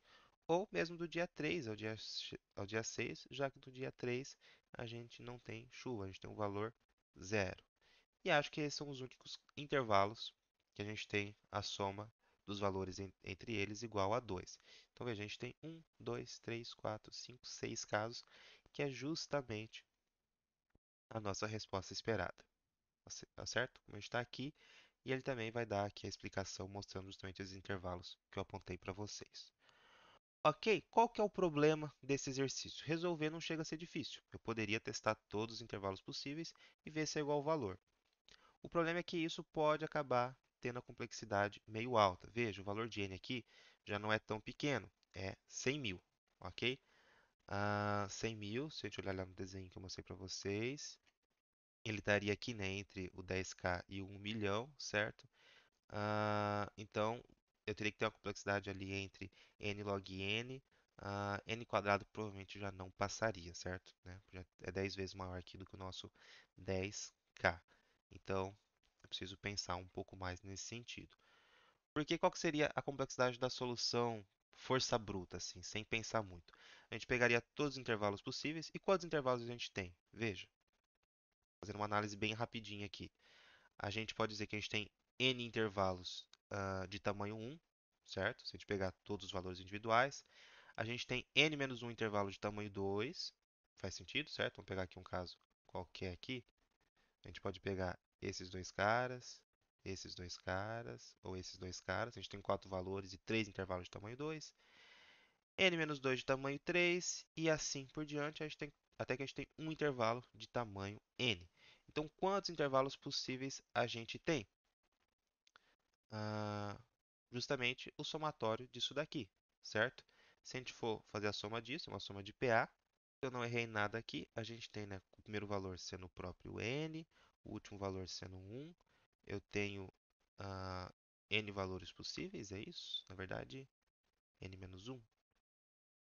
Ou mesmo do dia 3 ao dia 6, já que do dia 3 a gente não tem chuva, a gente tem um valor zero. E acho que esses são os únicos intervalos que a gente tem a soma dos valores entre eles igual a 2. Então, veja, a gente tem 1, 2, 3, 4, 5, 6 casos, que é justamente a nossa resposta esperada. Tá certo? Como a gente está aqui, e ele também vai dar aqui a explicação mostrando justamente os intervalos que eu apontei para vocês. Ok, qual que é o problema desse exercício? Resolver não chega a ser difícil. Eu poderia testar todos os intervalos possíveis e ver se é igual ao valor. O problema é que isso pode acabar tendo a complexidade meio alta. Veja, o valor de n aqui já não é tão pequeno, é 100 mil, ok? 100 mil, se a gente olhar lá no desenho que eu mostrei para vocês, ele estaria aqui, né, entre o 10K e o 1 milhão, certo? Então, eu teria que ter uma complexidade ali entre n log n. N quadrado provavelmente já não passaria, certo? Né? Já é 10 vezes maior aqui do que o nosso 10K. Então, eu preciso pensar um pouco mais nesse sentido. Porque qual que seria a complexidade da solução força bruta, assim, sem pensar muito? A gente pegaria todos os intervalos possíveis. E quantos intervalos a gente tem? Veja, fazendo uma análise bem rapidinha aqui. A gente pode dizer que a gente tem n intervalos de tamanho 1, certo? Se a gente pegar todos os valores individuais. A gente tem n menos um intervalo de tamanho 2. Faz sentido, certo? Vamos pegar aqui um caso qualquer aqui. A gente pode pegar esses dois caras, ou esses dois caras. A gente tem quatro valores e três intervalos de tamanho 2. N menos 2 de tamanho 3 e assim por diante, até que a gente tem um intervalo de tamanho n. Então, quantos intervalos possíveis a gente tem? Ah, justamente o somatório disso daqui, certo? Se a gente for fazer a soma disso, uma soma de PA, eu não errei nada aqui, a gente tem, né, o primeiro valor sendo o próprio n, o último valor sendo 1, eu tenho n valores possíveis, é isso? Na verdade, n menos 1.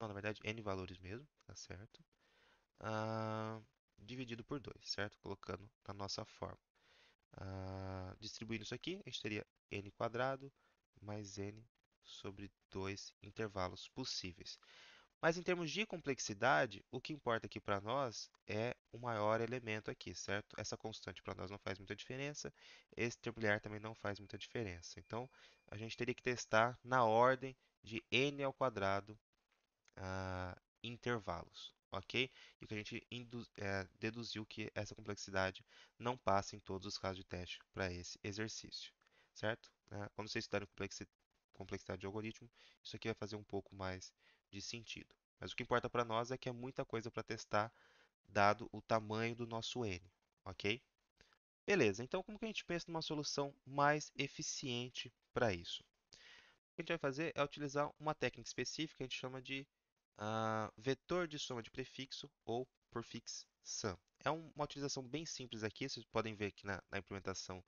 Não, na verdade, n valores mesmo, tá certo? Ah, dividido por 2, certo? Colocando na nossa forma. Distribuindo isso aqui, a gente teria n quadrado mais n sobre 2 intervalos possíveis. Mas em termos de complexidade, o que importa aqui para nós é o maior elemento aqui, certo? Essa constante para nós não faz muita diferença, esse termo também não faz muita diferença. Então, a gente teria que testar na ordem de n ao quadrado intervalos, ok? E que a gente deduziu que essa complexidade não passa em todos os casos de teste para esse exercício, certo? Quando vocês estudarem complexidade de algoritmo, isso aqui vai fazer um pouco mais de sentido. Mas o que importa para nós é que é muita coisa para testar, dado o tamanho do nosso n, ok? Beleza, então como que a gente pensa numa solução mais eficiente para isso? O que a gente vai fazer é utilizar uma técnica específica que a gente chama de vetor de soma de prefixo ou prefix sum. É uma utilização bem simples aqui, vocês podem ver que na implementação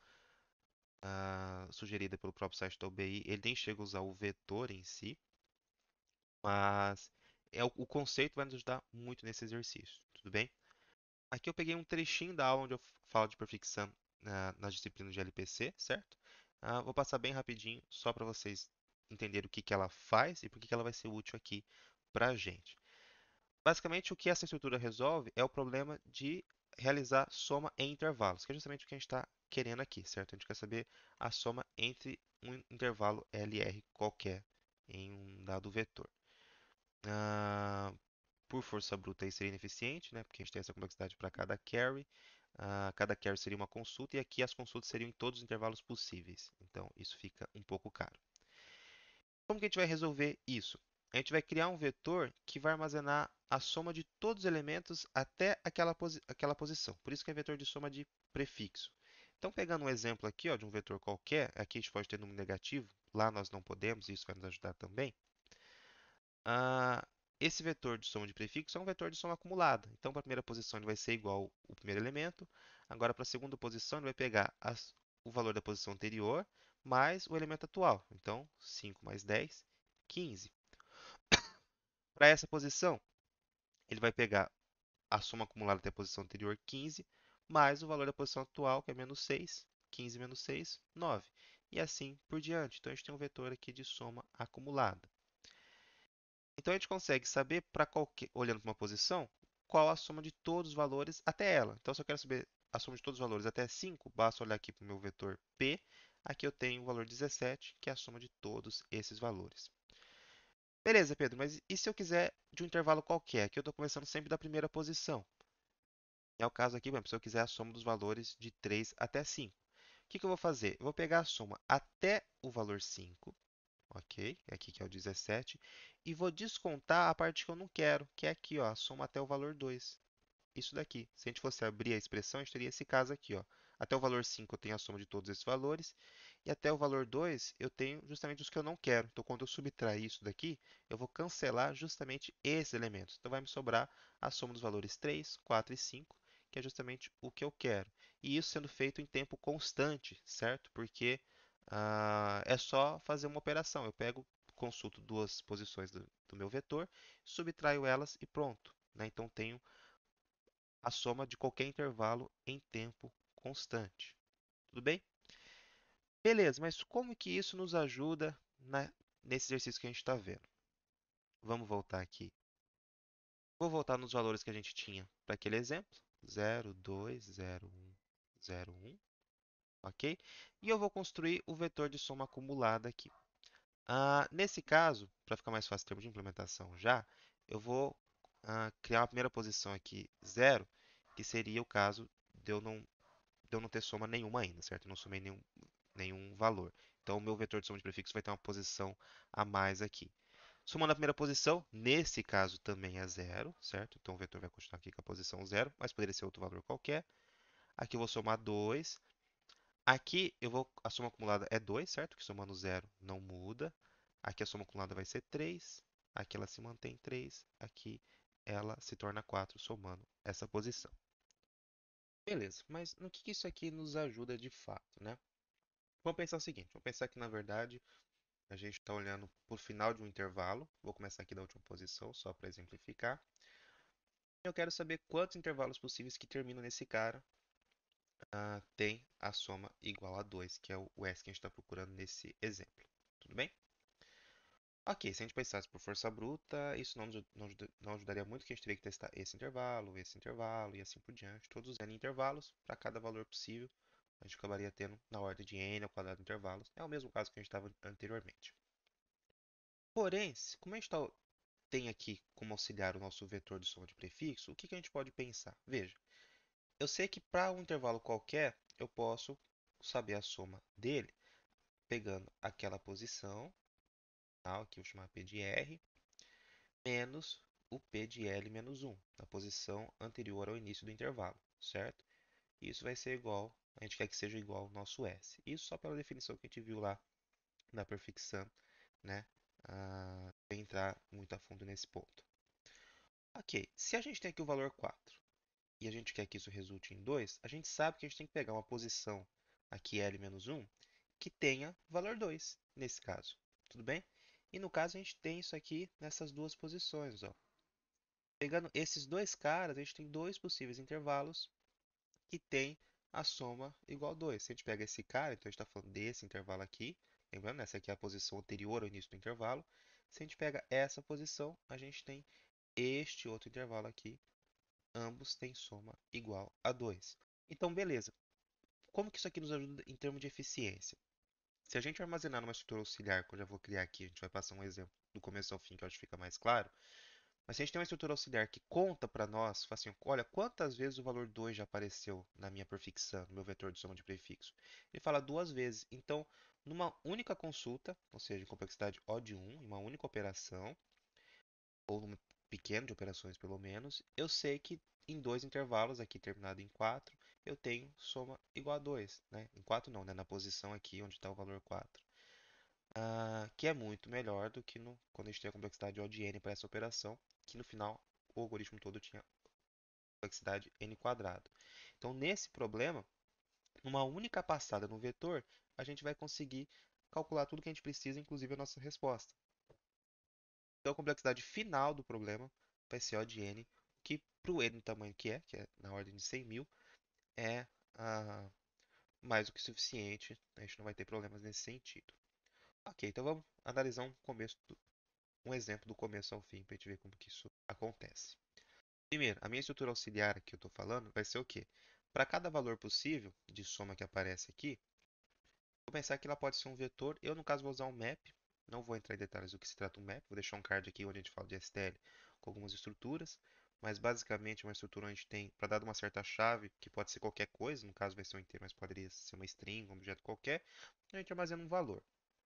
sugerida pelo próprio site da UBI, ele nem chega a usar o vetor em si, mas o conceito vai nos ajudar muito nesse exercício, tudo bem? Aqui eu peguei um trechinho da aula onde eu falo de prefix sum nas disciplinas de LPC, certo? Vou passar bem rapidinho, só para vocês entenderem o que, que ela faz e por que, que ela vai ser útil aqui para a gente. Basicamente, o que essa estrutura resolve é o problema de realizar soma em intervalos, que é justamente o que a gente está querendo aqui, certo? A gente quer saber a soma entre um intervalo LR qualquer em um dado vetor. Ah, por força bruta, isso seria ineficiente, né? Porque a gente tem essa complexidade para cada carry. Cada carry seria uma consulta, e aqui as consultas seriam em todos os intervalos possíveis. Então, isso fica um pouco caro. Como que a gente vai resolver isso? A gente vai criar um vetor que vai armazenar a soma de todos os elementos até aquela posição. Por isso que é vetor de soma de prefixo. Então, pegando um exemplo aqui, ó, de um vetor qualquer, aqui a gente pode ter número negativo, lá nós não podemos, e isso vai nos ajudar também. Esse vetor de soma de prefixo é um vetor de soma acumulada. Então, para a primeira posição, ele vai ser igual ao primeiro elemento. Agora, para a segunda posição, ele vai pegar o valor da posição anterior mais o elemento atual. Então, 5 mais 10, 15. Para essa posição, ele vai pegar a soma acumulada até a posição anterior, 15, mais o valor da posição atual, que é menos 6. 15 menos 6, 9. E assim por diante. Então, a gente tem um vetor aqui de soma acumulada. Então a gente consegue saber, olhando para uma posição, qual a soma de todos os valores até ela. Então, se eu quero saber a soma de todos os valores até 5, basta olhar aqui para o meu vetor P. Aqui eu tenho o valor 17, que é a soma de todos esses valores. Beleza, Pedro, mas e se eu quiser de um intervalo qualquer? Aqui eu estou começando sempre da primeira posição. É o caso aqui, por exemplo, se eu quiser a soma dos valores de 3 até 5. O que eu vou fazer? Eu vou pegar a soma até o valor 5 ok? Aqui que é o 17. E vou descontar a parte que eu não quero, que é aqui, ó, a soma até o valor 2. Isso daqui. Se a gente fosse abrir a expressão, a gente teria esse caso aqui, ó. Até o valor 5 eu tenho a soma de todos esses valores, e até o valor 2 eu tenho justamente os que eu não quero. Então, quando eu subtrair isso daqui, eu vou cancelar justamente esses elementos. Então, vai me sobrar a soma dos valores 3, 4 e 5, que é justamente o que eu quero. E isso sendo feito em tempo constante, certo? Porque é só fazer uma operação. Eu pego, consulto duas posições do meu vetor, subtraio elas e pronto, né? Então, tenho a soma de qualquer intervalo em tempo constante. Tudo bem? Beleza, mas como que isso nos ajuda nesse exercício que a gente está vendo? Vamos voltar aqui. Vou voltar nos valores que a gente tinha para aquele exemplo. 0, 2, 0, 1, 0, 1, ok? E eu vou construir o vetor de soma acumulada aqui. Nesse caso, para ficar mais fácil em termos de implementação já, eu vou criar uma primeira posição aqui, 0, que seria o caso de eu não ter soma nenhuma ainda, certo? Eu não somei nenhum valor. Então, o meu vetor de soma de prefixo vai ter uma posição a mais aqui. Somando a primeira posição, nesse caso também é zero, certo? Então, o vetor vai continuar aqui com a posição zero, mas poderia ser outro valor qualquer. Aqui eu vou somar 2. Aqui a soma acumulada é 2, certo? Que somando zero não muda. Aqui a soma acumulada vai ser 3. Aqui ela se mantém 3. Aqui ela se torna 4 somando essa posição. Beleza, mas no que isso aqui nos ajuda de fato, né? Vamos pensar o seguinte, vamos pensar que na verdade a gente está olhando para o final de um intervalo. Vou começar aqui da última posição, só para exemplificar. Eu quero saber quantos intervalos possíveis que terminam nesse cara tem a soma igual a 2, que é o S que a gente está procurando nesse exemplo. Tudo bem? Ok, se a gente pensasse por força bruta, isso não ajudaria muito, porque a gente teria que testar esse intervalo e assim por diante, todos os n intervalos para cada valor possível. A gente acabaria tendo na ordem de n ao quadrado de intervalos. É o mesmo caso que a gente estava anteriormente. Porém, como a gente tem aqui como auxiliar o nosso vetor de soma de prefixo, o que a gente pode pensar? Veja, eu sei que para um intervalo qualquer, eu posso saber a soma dele pegando aquela posição, tá? Aqui eu vou chamar P de R, menos o P de L menos 1, na posição anterior ao início do intervalo, certo? Isso vai ser igual, a gente quer que seja igual ao nosso S. Isso só pela definição que a gente viu lá na perfixão, né? Sem entrar muito a fundo nesse ponto. Ok, se a gente tem aqui o valor 4 e a gente quer que isso resulte em 2, a gente sabe que a gente tem que pegar uma posição aqui L menos 1 que tenha valor 2, nesse caso. Tudo bem? E no caso a gente tem isso aqui nessas duas posições. Ó. Pegando esses dois caras, a gente tem dois possíveis intervalos que tem a soma igual a 2. Se a gente pega esse cara, então a gente está falando desse intervalo aqui. Lembrando, essa aqui é a posição anterior ao início do intervalo. Se a gente pega essa posição, a gente tem este outro intervalo aqui. Ambos têm soma igual a 2. Então, beleza. Como que isso aqui nos ajuda em termos de eficiência? Se a gente armazenar numa estrutura auxiliar, que eu já vou criar aqui, a gente vai passar um exemplo do começo ao fim que eu acho que fica mais claro. Mas se a gente tem uma estrutura auxiliar que conta para nós, fala assim, olha, quantas vezes o valor 2 já apareceu na minha prefixão, no meu vetor de soma de prefixo? Ele fala duas vezes. Então, numa única consulta, ou seja, em complexidade O de 1, em uma única operação, ou num pequeno de operações pelo menos, eu sei que em dois intervalos, aqui terminado em 4, eu tenho soma igual a 2, né? Em 4 não, né? Na posição aqui onde está o valor 4. Que é muito melhor do que quando a gente tem a complexidade O de n para essa operação, que no final o algoritmo todo tinha complexidade n quadrado. Então, nesse problema, numa única passada no vetor, a gente vai conseguir calcular tudo que a gente precisa, inclusive a nossa resposta. Então, a complexidade final do problema vai ser O de n, que para o n tamanho que é na ordem de 100.000, é mais do que suficiente. A gente não vai ter problemas nesse sentido. Ok, então vamos analisar um exemplo do começo ao fim para a gente ver como que isso acontece. Primeiro, a minha estrutura auxiliar que eu estou falando vai ser o quê? Para cada valor possível de soma que aparece aqui, vou pensar que ela pode ser um vetor. Eu, no caso, vou usar um map. Não vou entrar em detalhes do que se trata um map. Vou deixar um card aqui onde a gente fala de STL com algumas estruturas. Mas, basicamente, é uma estrutura onde a gente tem, para dar uma certa chave, que pode ser qualquer coisa. No caso, vai ser um inteiro, mas poderia ser uma string, um objeto qualquer. A gente armazena um valor.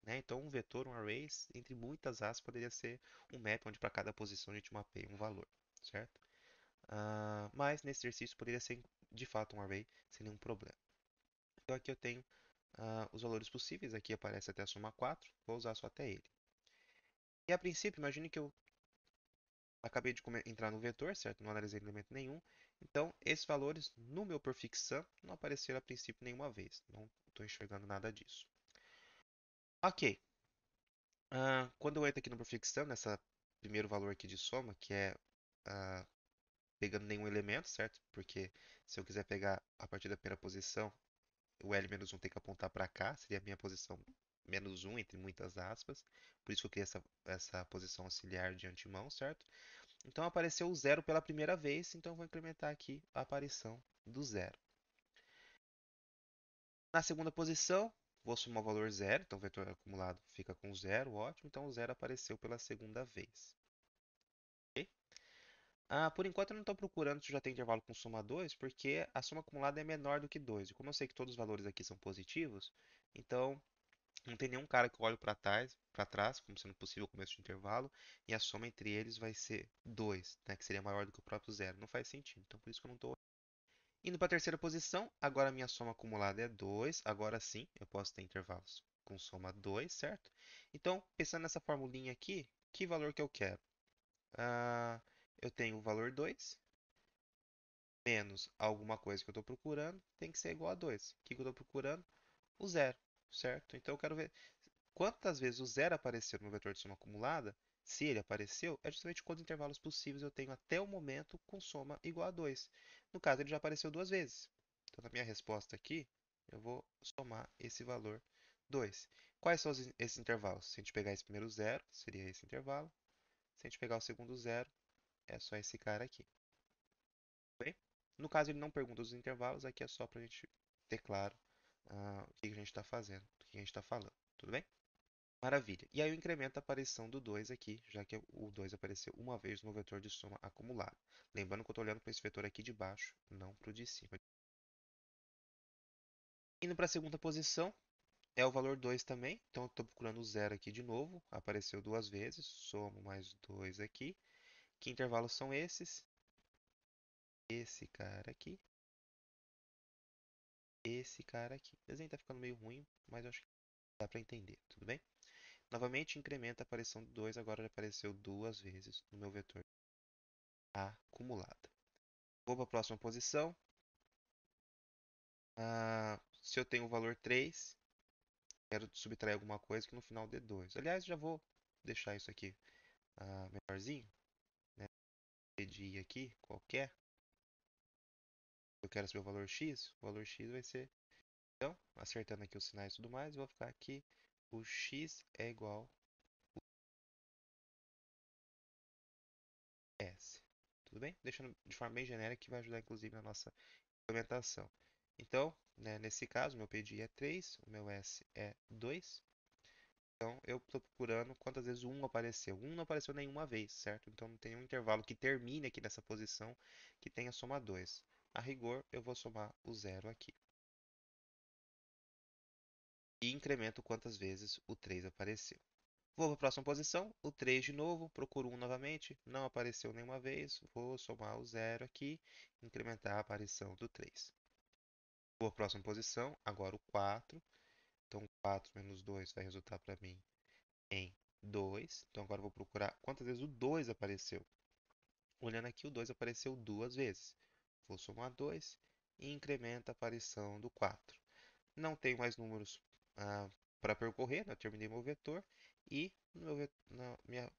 né? Então, um vetor, um array, entre muitas aspas, poderia ser um map onde para cada posição a gente mapeia um valor, certo? Mas nesse exercício poderia ser de fato um array sem nenhum problema. Então aqui eu tenho os valores possíveis, aqui aparece até a soma 4, vou usar só até ele. E a princípio, imagine que eu acabei de entrar no vetor, certo? Não analisei elemento nenhum. Então, esses valores no meu prefix sum não apareceram a princípio nenhuma vez. Não estou enxergando nada disso. Ok. Quando eu entro aqui no prefix sum, nessa primeiro valor aqui de soma, que é ah, pegando nenhum elemento, certo? Porque se eu quiser pegar a partir da primeira posição, o L-1 tem que apontar para cá, seria a minha posição -1, entre muitas aspas. Por isso que eu criei essa posição auxiliar de antemão, certo? Então apareceu o zero pela primeira vez, então eu vou incrementar aqui a aparição do zero. Na segunda posição, vou somar o valor zero, então o vetor acumulado fica com zero, ótimo. Então o zero apareceu pela segunda vez. Ok? Por enquanto eu não estou procurando se já tem intervalo com soma 2, porque a soma acumulada é menor do que 2. E como eu sei que todos os valores aqui são positivos, então não tem nenhum cara que eu olho para trás, como sendo possível o começo de intervalo, e a soma entre eles vai ser 2, né, que seria maior do que o próprio zero. Não faz sentido, então por isso que eu não estou. Indo para a terceira posição, agora a minha soma acumulada é 2. Agora sim, eu posso ter intervalos com soma 2, certo? Então, pensando nessa formulinha aqui, que valor que eu quero? Ah, eu tenho o valor 2 menos alguma coisa que eu estou procurando, tem que ser igual a 2. O que eu estou procurando? O zero, certo? Então eu quero ver quantas vezes o zero apareceu no meu vetor de soma acumulada. Se ele apareceu, é justamente quantos intervalos possíveis eu tenho até o momento com soma igual a 2. No caso, ele já apareceu duas vezes. Então, na minha resposta aqui, eu vou somar esse valor 2. Quais são esses intervalos? Se a gente pegar esse primeiro zero, seria esse intervalo. Se a gente pegar o segundo zero, é só esse cara aqui. Bem? No caso, ele não pergunta os intervalos, aqui é só para a gente ter claro o que a gente está fazendo, do que a gente está falando. Tudo bem? Maravilha. E aí eu incremento a aparição do 2 aqui, já que o 2 apareceu uma vez no vetor de soma acumulado. Lembrando que eu estou olhando para esse vetor aqui de baixo, não para o de cima. Indo para a segunda posição, é o valor 2 também. Então eu estou procurando o zero aqui de novo. Apareceu duas vezes, somo mais 2 aqui. Que intervalos são esses? Esse cara aqui. Esse cara aqui. O desenho está ficando meio ruim, mas eu acho que dá para entender, tudo bem? Novamente, incrementa a aparição do 2, agora já apareceu duas vezes no meu vetor acumulado. Vou para a próxima posição. Se eu tenho o valor 3, quero subtrair alguma coisa que no final dê 2. Aliás, já vou deixar isso aqui menorzinho, né? Pedir aqui, qualquer. Eu quero saber o valor x. O valor x vai ser, então, acertando aqui os sinais e tudo mais, vou ficar aqui. O x é igual a s. Tudo bem? Deixando de forma bem genérica, que vai ajudar inclusive na nossa implementação. Então, né, nesse caso, meu PD é 3, o meu S é 2. Então, eu estou procurando quantas vezes o 1 apareceu. O 1 não apareceu nenhuma vez, certo? Então, não tem um intervalo que termine aqui nessa posição que tenha soma 2. A rigor, eu vou somar o zero aqui. E incremento quantas vezes o 3 apareceu. Vou para a próxima posição, o 3 de novo, procuro 1 novamente, não apareceu nenhuma vez, vou somar o zero aqui, incrementar a aparição do 3. Vou para a próxima posição, agora o 4. Então, 4 menos 2 vai resultar para mim em 2. Então, agora eu vou procurar quantas vezes o 2 apareceu. Olhando aqui, o 2 apareceu duas vezes. Vou somar 2 e incrementa a aparição do 4. Não tenho mais números para percorrer, né? Eu terminei meu vetor. E na minha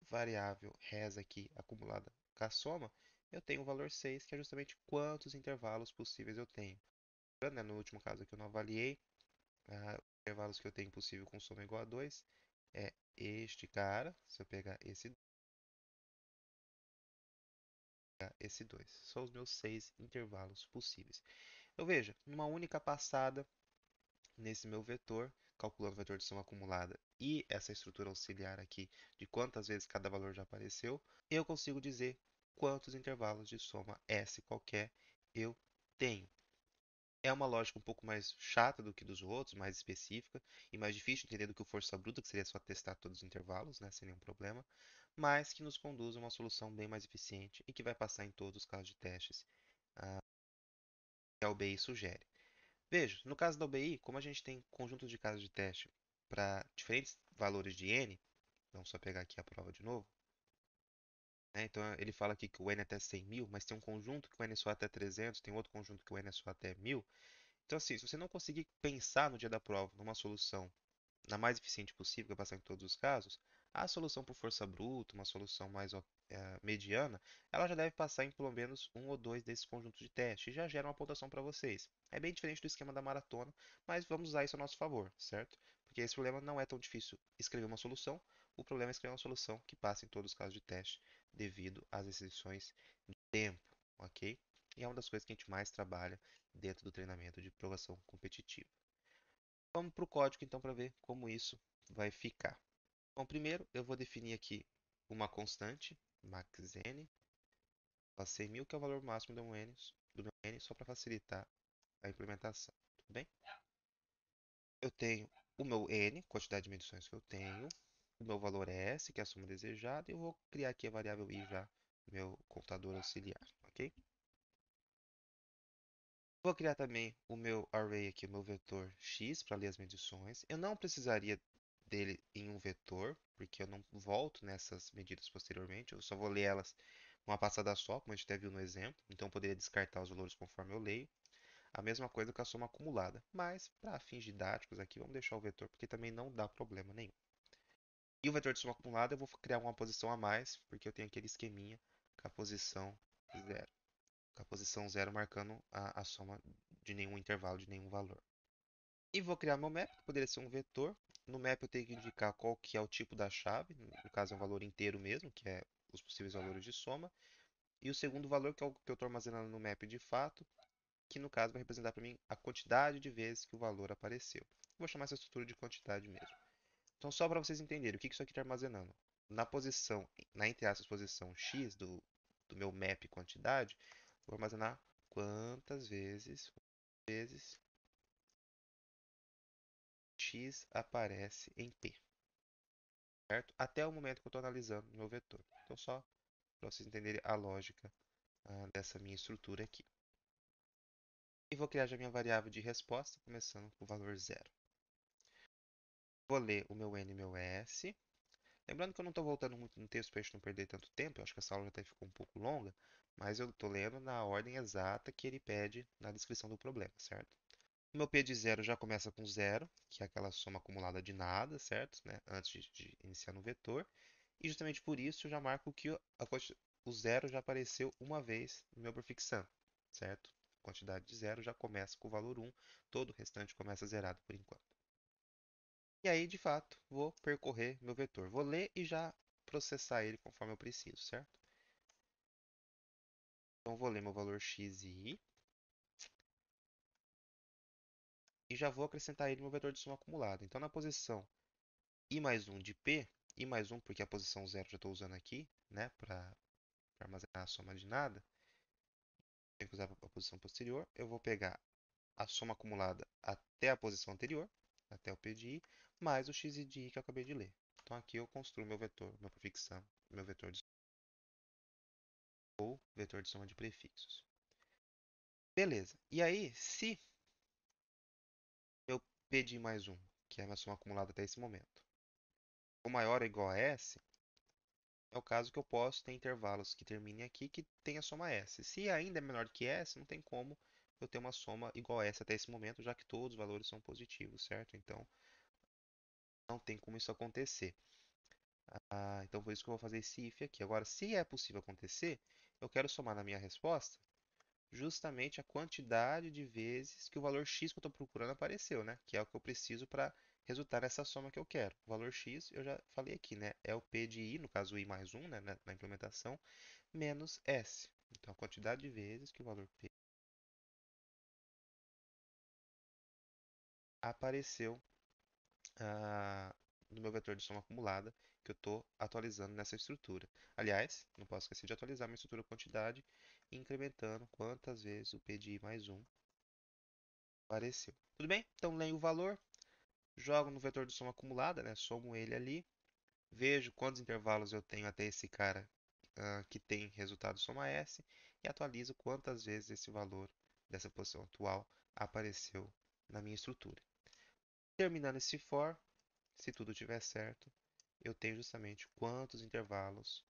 variável res aqui, acumulada com a soma, eu tenho o valor 6, que é justamente quantos intervalos possíveis eu tenho. Né? No último caso aqui eu não avaliei, os intervalos que eu tenho possível com soma igual a 2 é este cara, se eu pegar esse 2. São os meus 6 intervalos possíveis. Então veja, numa única passada, nesse meu vetor, calculando o vetor de soma acumulada e essa estrutura auxiliar aqui de quantas vezes cada valor já apareceu, eu consigo dizer quantos intervalos de soma S qualquer eu tenho. É uma lógica um pouco mais chata do que dos outros, mais específica e mais difícil de entender do que o força bruta, que seria só testar todos os intervalos, né, sem nenhum problema, mas que nos conduz a uma solução bem mais eficiente e que vai passar em todos os casos de testes que a UBI sugere. Veja, no caso da UBI, como a gente tem conjuntos de casos de teste para diferentes valores de n, vamos só pegar aqui a prova de novo, né? Então ele fala aqui que o n é até 100.000, mas tem um conjunto que o n é só até 300, tem outro conjunto que o n é só até 1.000. Então, assim, se você não conseguir pensar no dia da prova numa solução na mais eficiente possível, que é passar em todos os casos, a solução por força bruta, uma solução mais mediana, ela já deve passar em pelo menos um ou dois desses conjuntos de teste e já gera uma pontuação para vocês. É bem diferente do esquema da maratona, mas vamos usar isso a nosso favor, certo? Porque esse problema não é tão difícil escrever uma solução, o problema é escrever uma solução que passe em todos os casos de teste devido às restrições de tempo, ok? E é uma das coisas que a gente mais trabalha dentro do treinamento de provação competitiva. Vamos para o código então para ver como isso vai ficar. Bom, primeiro eu vou definir aqui uma constante, maxn, a 100.000, que é o valor máximo do meu n, só para facilitar a implementação. Tudo bem? Eu tenho o meu n, quantidade de medições que eu tenho, o meu valor s, que é a soma desejada, e eu vou criar aqui a variável i já, meu computador auxiliar, ok? Vou criar também o meu array aqui, o meu vetor x, para ler as medições. Eu não precisaria dele em um vetor, porque eu não volto nessas medidas posteriormente. Eu só vou ler elas uma passada só, como a gente até viu no exemplo. Então eu poderia descartar os valores conforme eu leio. A mesma coisa com a soma acumulada. Mas, para fins didáticos aqui, vamos deixar o vetor, porque também não dá problema nenhum. E o vetor de soma acumulada eu vou criar uma posição a mais, porque eu tenho aquele esqueminha com a posição zero. Com a posição zero marcando a soma de nenhum intervalo, de nenhum valor. E vou criar meu map, que poderia ser um vetor. No map eu tenho que indicar qual que é o tipo da chave, no caso é um valor inteiro mesmo, que é os possíveis valores de soma. E o segundo valor, que é o que eu estou armazenando no map de fato, que no caso vai representar para mim a quantidade de vezes que o valor apareceu. Vou chamar essa estrutura de quantidade mesmo. Então, só para vocês entenderem o que isso aqui está armazenando. Na posição, na entre aspas, posição x do meu map quantidade, vou armazenar quantas vezes x aparece em P, certo? Até o momento que eu estou analisando o meu vetor. Então, só para vocês entenderem a lógica dessa minha estrutura aqui. E vou criar já minha variável de resposta, começando com o valor zero. Vou ler o meu n e meu s. Lembrando que eu não estou voltando muito no texto para a gente não perder tanto tempo. Eu acho que essa aula até ficou um pouco longa, mas eu estou lendo na ordem exata que ele pede na descrição do problema, certo? O meu P de zero já começa com zero, que é aquela soma acumulada de nada, certo? Né? Antes de iniciar no vetor. E justamente por isso eu já marco que o zero já apareceu uma vez no meu prefixando, certo? A quantidade de zero já começa com o valor um, todo o restante começa zerado por enquanto. E aí, de fato, vou percorrer meu vetor. Vou ler e já processar ele conforme eu preciso, certo? Então, vou ler meu valor x e y e já vou acrescentar ele no meu vetor de soma acumulada. Então, na posição i mais 1 de p, i mais 1 porque a posição zero já estou usando aqui, né, para armazenar a soma de nada, tenho que usar a posição posterior. Eu vou pegar a soma acumulada até a posição anterior, até o p de i, mais o x de i que eu acabei de ler. Então, aqui eu construo meu vetor, meu prefixando, meu vetor de ou vetor de soma de prefixos. Beleza. E aí, se meu P de mais um, que é a minha soma acumulada até esse momento, for maior ou igual a S, é o caso que eu posso ter intervalos que terminem aqui que tenha soma S. Se ainda é menor que S, não tem como eu ter uma soma igual a S até esse momento, já que todos os valores são positivos, certo? Então, não tem como isso acontecer. Então, por isso que eu vou fazer esse if aqui. Agora, se é possível acontecer, eu quero somar na minha resposta justamente a quantidade de vezes que o valor x que eu estou procurando apareceu, né? Que é o que eu preciso para resultar nessa soma que eu quero. O valor x, eu já falei aqui, né? É o p de i, no caso i mais 1, né? Na implementação, menos s. Então, a quantidade de vezes que o valor p apareceu no meu vetor de soma acumulada que eu estou atualizando nessa estrutura. Aliás, não posso esquecer de atualizar minha estrutura quantidade, incrementando quantas vezes o p de i mais 1 Apareceu. Tudo bem? Então leio o valor, jogo no vetor de soma acumulada, né? Somo ele ali, vejo quantos intervalos eu tenho até esse cara que tem resultado soma S e atualizo quantas vezes esse valor dessa posição atual apareceu na minha estrutura. Terminando esse for, se tudo estiver certo, eu tenho justamente quantos intervalos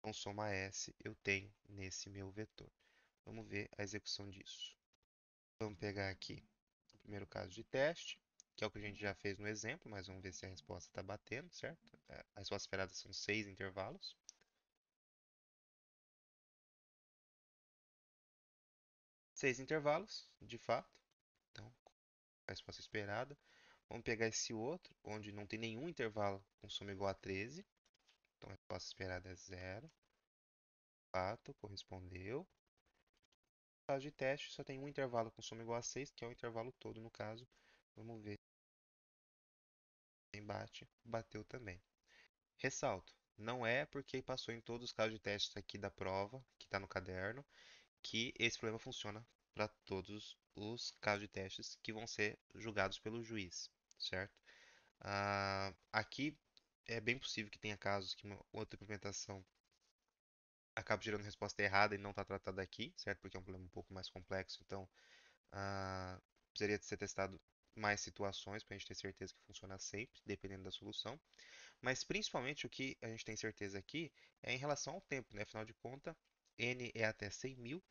com soma S eu tenho nesse meu vetor. Vamos ver a execução disso. Vamos pegar aqui o primeiro caso de teste, que é o que a gente já fez no exemplo, mas vamos ver se a resposta está batendo, certo? A resposta esperada são 6 intervalos. 6 intervalos, de fato. Então, a resposta esperada. Vamos pegar esse outro, onde não tem nenhum intervalo com soma igual a 13. Então, a resposta esperada é zero. De fato, correspondeu. No caso de teste, só tem um intervalo com soma igual a 6, que é o intervalo todo, no caso. Vamos ver se bate. Bateu também. Ressalto, não é porque passou em todos os casos de testes aqui da prova, que está no caderno, que esse problema funciona para todos os casos de testes que vão ser julgados pelo juiz, certo? Aqui é bem possível que tenha casos que uma outra implementação acabe gerando resposta errada e não está tratada aqui, certo? Porque é um problema um pouco mais complexo, então precisaria ser testado mais situações para a gente ter certeza que funciona sempre, dependendo da solução. Mas principalmente o que a gente tem certeza aqui é em relação ao tempo, né? Afinal de contas, n é até 100.000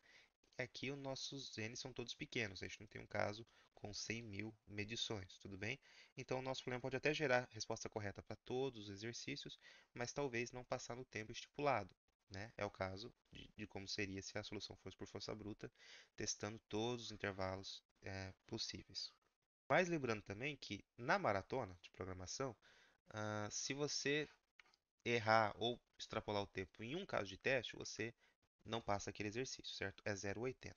e aqui os nossos n são todos pequenos. A gente não tem um caso com 100.000 medições, tudo bem? Então o nosso problema pode até gerar resposta correta para todos os exercícios, mas talvez não passar no tempo estipulado. Né? É o caso de como seria se a solução fosse por força bruta, testando todos os intervalos possíveis. Mas lembrando também que na maratona de programação, se você errar ou extrapolar o tempo em um caso de teste, você não passa aquele exercício, certo? É 0,80.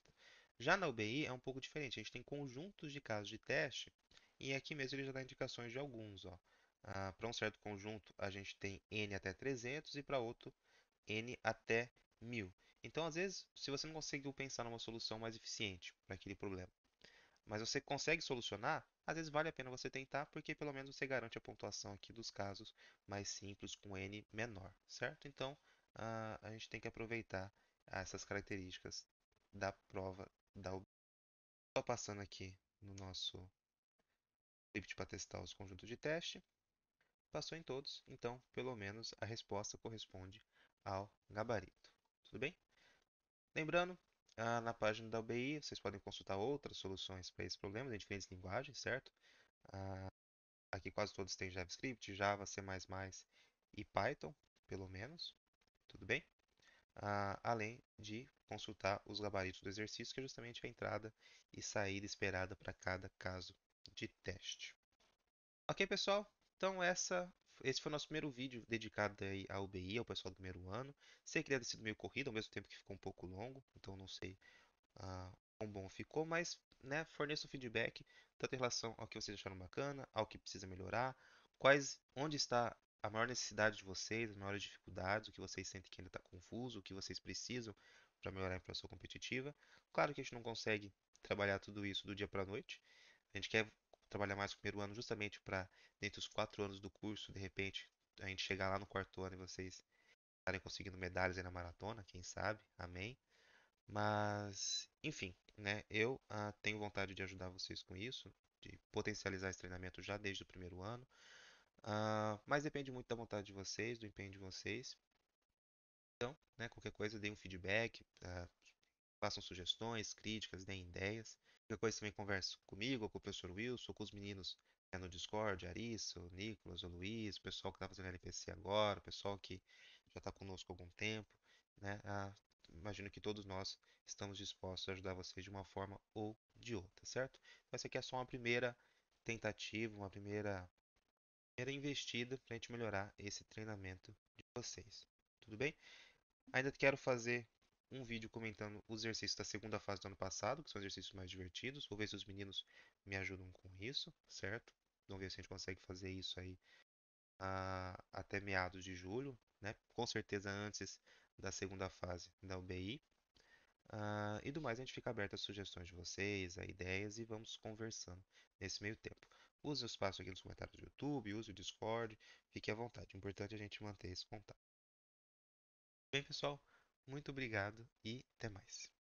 Já na UBI é um pouco diferente. A gente tem conjuntos de casos de teste e aqui mesmo ele já dá indicações de alguns. Ó. Para um certo conjunto, a gente tem n até 300 e para outro, n até 1000. Então, às vezes, se você não conseguiu pensar numa solução mais eficiente para aquele problema, mas você consegue solucionar, às vezes vale a pena você tentar, porque pelo menos você garante a pontuação aqui dos casos mais simples com n menor, certo? Então, a gente tem que aproveitar essas características da prova da UB. Só passando aqui no nosso script para testar os conjuntos de teste, passou em todos, então pelo menos a resposta corresponde ao gabarito. Tudo bem? Lembrando, na página da UBI vocês podem consultar outras soluções para esse problema em diferentes linguagens, certo? Aqui quase todos têm JavaScript, Java, C++ e Python, pelo menos. Tudo bem? Além de consultar os gabaritos do exercício, que é justamente a entrada e saída esperada para cada caso de teste. Ok, pessoal? Então esse foi o nosso primeiro vídeo dedicado aí à UBI, ao pessoal do primeiro ano. Sei que deve ter sido meio corrido, ao mesmo tempo que ficou um pouco longo, então não sei quão bom ficou, mas né, forneça o feedback tanto em relação ao que vocês acharam bacana, ao que precisa melhorar, onde está a maior necessidade de vocês, as maiores dificuldades, o que vocês sentem que ainda está confuso, o que vocês precisam para melhorar a inflação competitiva. Claro que a gente não consegue trabalhar tudo isso do dia para a noite. A gente quer trabalhar mais no primeiro ano justamente para, dentro dos 4 anos do curso, de repente, a gente chegar lá no quarto ano e vocês estarem conseguindo medalhas aí na maratona, quem sabe? Amém. Mas, enfim, né? Eu tenho vontade de ajudar vocês com isso, de potencializar esse treinamento já desde o primeiro ano. Mas depende muito da vontade de vocês, do empenho de vocês. Então, né, qualquer coisa, deem um feedback, façam sugestões, críticas, deem ideias. Qualquer coisa também converse comigo, ou com o professor Wilson, ou com os meninos no Discord, Arissa, o Nicolas, o Luiz, o pessoal que está fazendo LPC agora, o pessoal que já está conosco há algum tempo, né? Imagino que todos nós estamos dispostos a ajudar vocês de uma forma ou de outra, certo? Mas essa aqui é só uma primeira tentativa, uma primeira investida para a gente melhorar esse treinamento de vocês. Tudo bem? Ainda quero fazer um vídeo comentando os exercícios da segunda fase do ano passado, que são exercícios mais divertidos. Vou ver se os meninos me ajudam com isso, certo? Vamos ver se a gente consegue fazer isso aí até meados de julho, né? Com certeza antes da segunda fase da UBI. E do mais, a gente fica aberto às sugestões de vocês, a ideias e vamos conversando nesse meio tempo. Use o espaço aqui nos comentários do YouTube, use o Discord, fique à vontade. O importante é a gente manter esse contato. Bem, pessoal, muito obrigado e até mais.